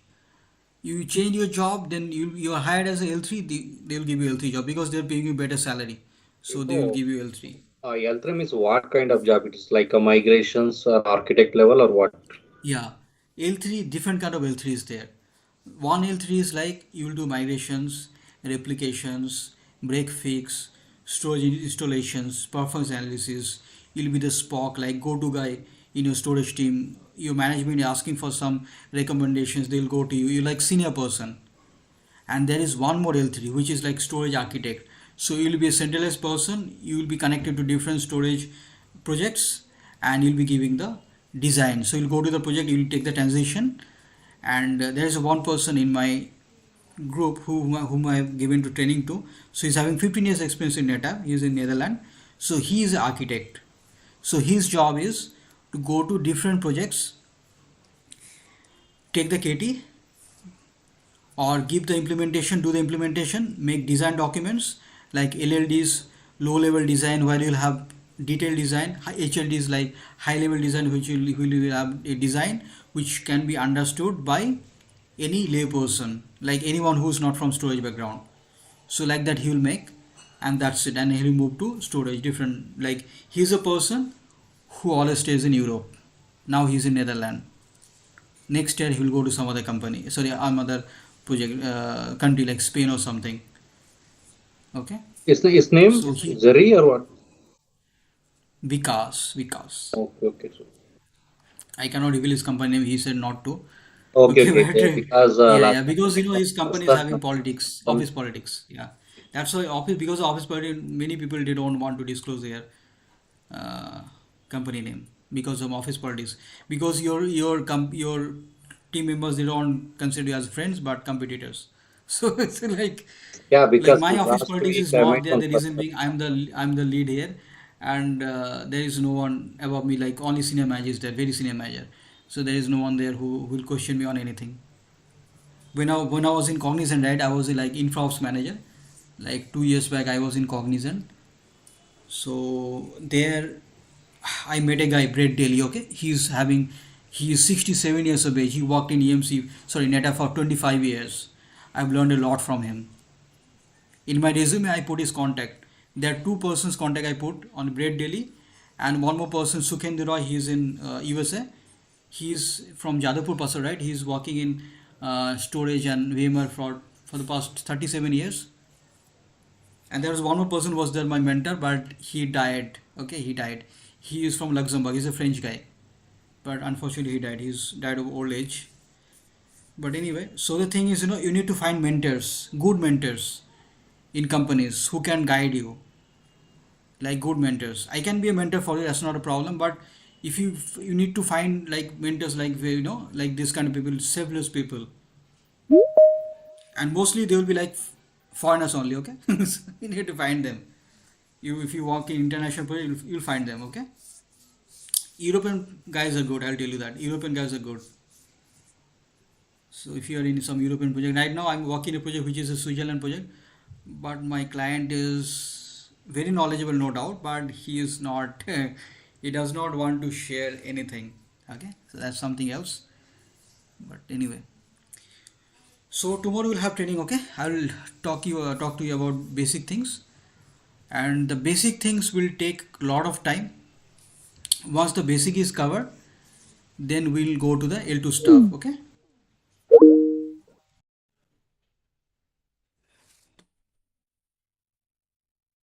you change your job, then you are hired as a L3, they will give you L3 job because they are paying you better salary. So they will give you L3. L3 means what kind of job? It is like a migrations or architect level or what? Yeah, L3, different kind of L3 is there. One L3 is like you will do migrations, replications, break fix, storage installations, performance analysis. You'll be the Spock, like go-to guy in your storage team. Your management is asking for some recommendations, they'll go to you. You're like senior person. And there is one more L3, which is like storage architect. So you'll be a centralized person. You will be connected to different storage projects, and you'll be giving the design. So you'll go to the project, you'll take the transition, and there is one person in my group whom I have given to training to. So he's having 15 years experience in NetApp. He's in Netherlands. So he is an architect. So his job is to go to different projects, take the KT, or give the implementation, do the implementation, make design documents like LLDs, low level design where you'll have detailed design, HLDs like high level design, which will have a design which can be understood by any lay person, like anyone who's not from storage background. So like that he will make, and that's it, and he'll move to storage different, like he's a person who always stays in Europe. Now he's in Netherlands. Next year he will go to some other company, other project country like Spain or something. Okay. His name So Zeri or what? Vikas. Okay. So, I cannot reveal his company name. He said not to. okay. But, Because because his company is having politics, office politics. Yeah, that's why because of office politics, many people they don't want to disclose their company name because of office politics. Because your team members, they don't consider you as friends but competitors. So it's like because my office last politics week is I not met there. one The reason person. being I'm the lead here, and there is no one above me, like only senior manager is there, very senior manager. So there is no one there who will question me on anything. When I was in Cognizant, right, I was like infra ops manager. Like 2 years back, I was in Cognizant. So there, I met a guy, Brett Daly. Okay, he is 67 years of age. He worked in NetApp for 25 years. I've learned a lot from him. In my resume, I put his contact. There are two persons contact I put on Brett Daly, and one more person, Sukhendra Roy. He's in USA. He's from Jadavpur, Pasar, right? He's working in storage and VMware for the past 37 years. And there was one more person was there, my mentor, but he died. Okay, he died. He is from Luxembourg. He's a French guy, but unfortunately he died. He's died of old age. But anyway, so the thing is, you need to find mentors, good mentors in companies who can guide you, like good mentors. I can be a mentor for you, that's not a problem. But if you need to find like mentors, like like this kind of people, selfless people, and mostly they will be like foreigners only. Okay, so you need to find them. If you work in international project, you'll find them. Okay, European guys are good. I'll tell you that European guys are good. So if you are in some European project, right now I'm working a project which is a Switzerland project, but my client is very knowledgeable, no doubt, but he is not. He does not want to share anything. Okay, so that's something else. But anyway, so tomorrow we'll have training. Okay, I will talk to you about basic things, and the basic things will take a lot of time. Once the basic is covered, then we'll go to the L2 stuff. Okay.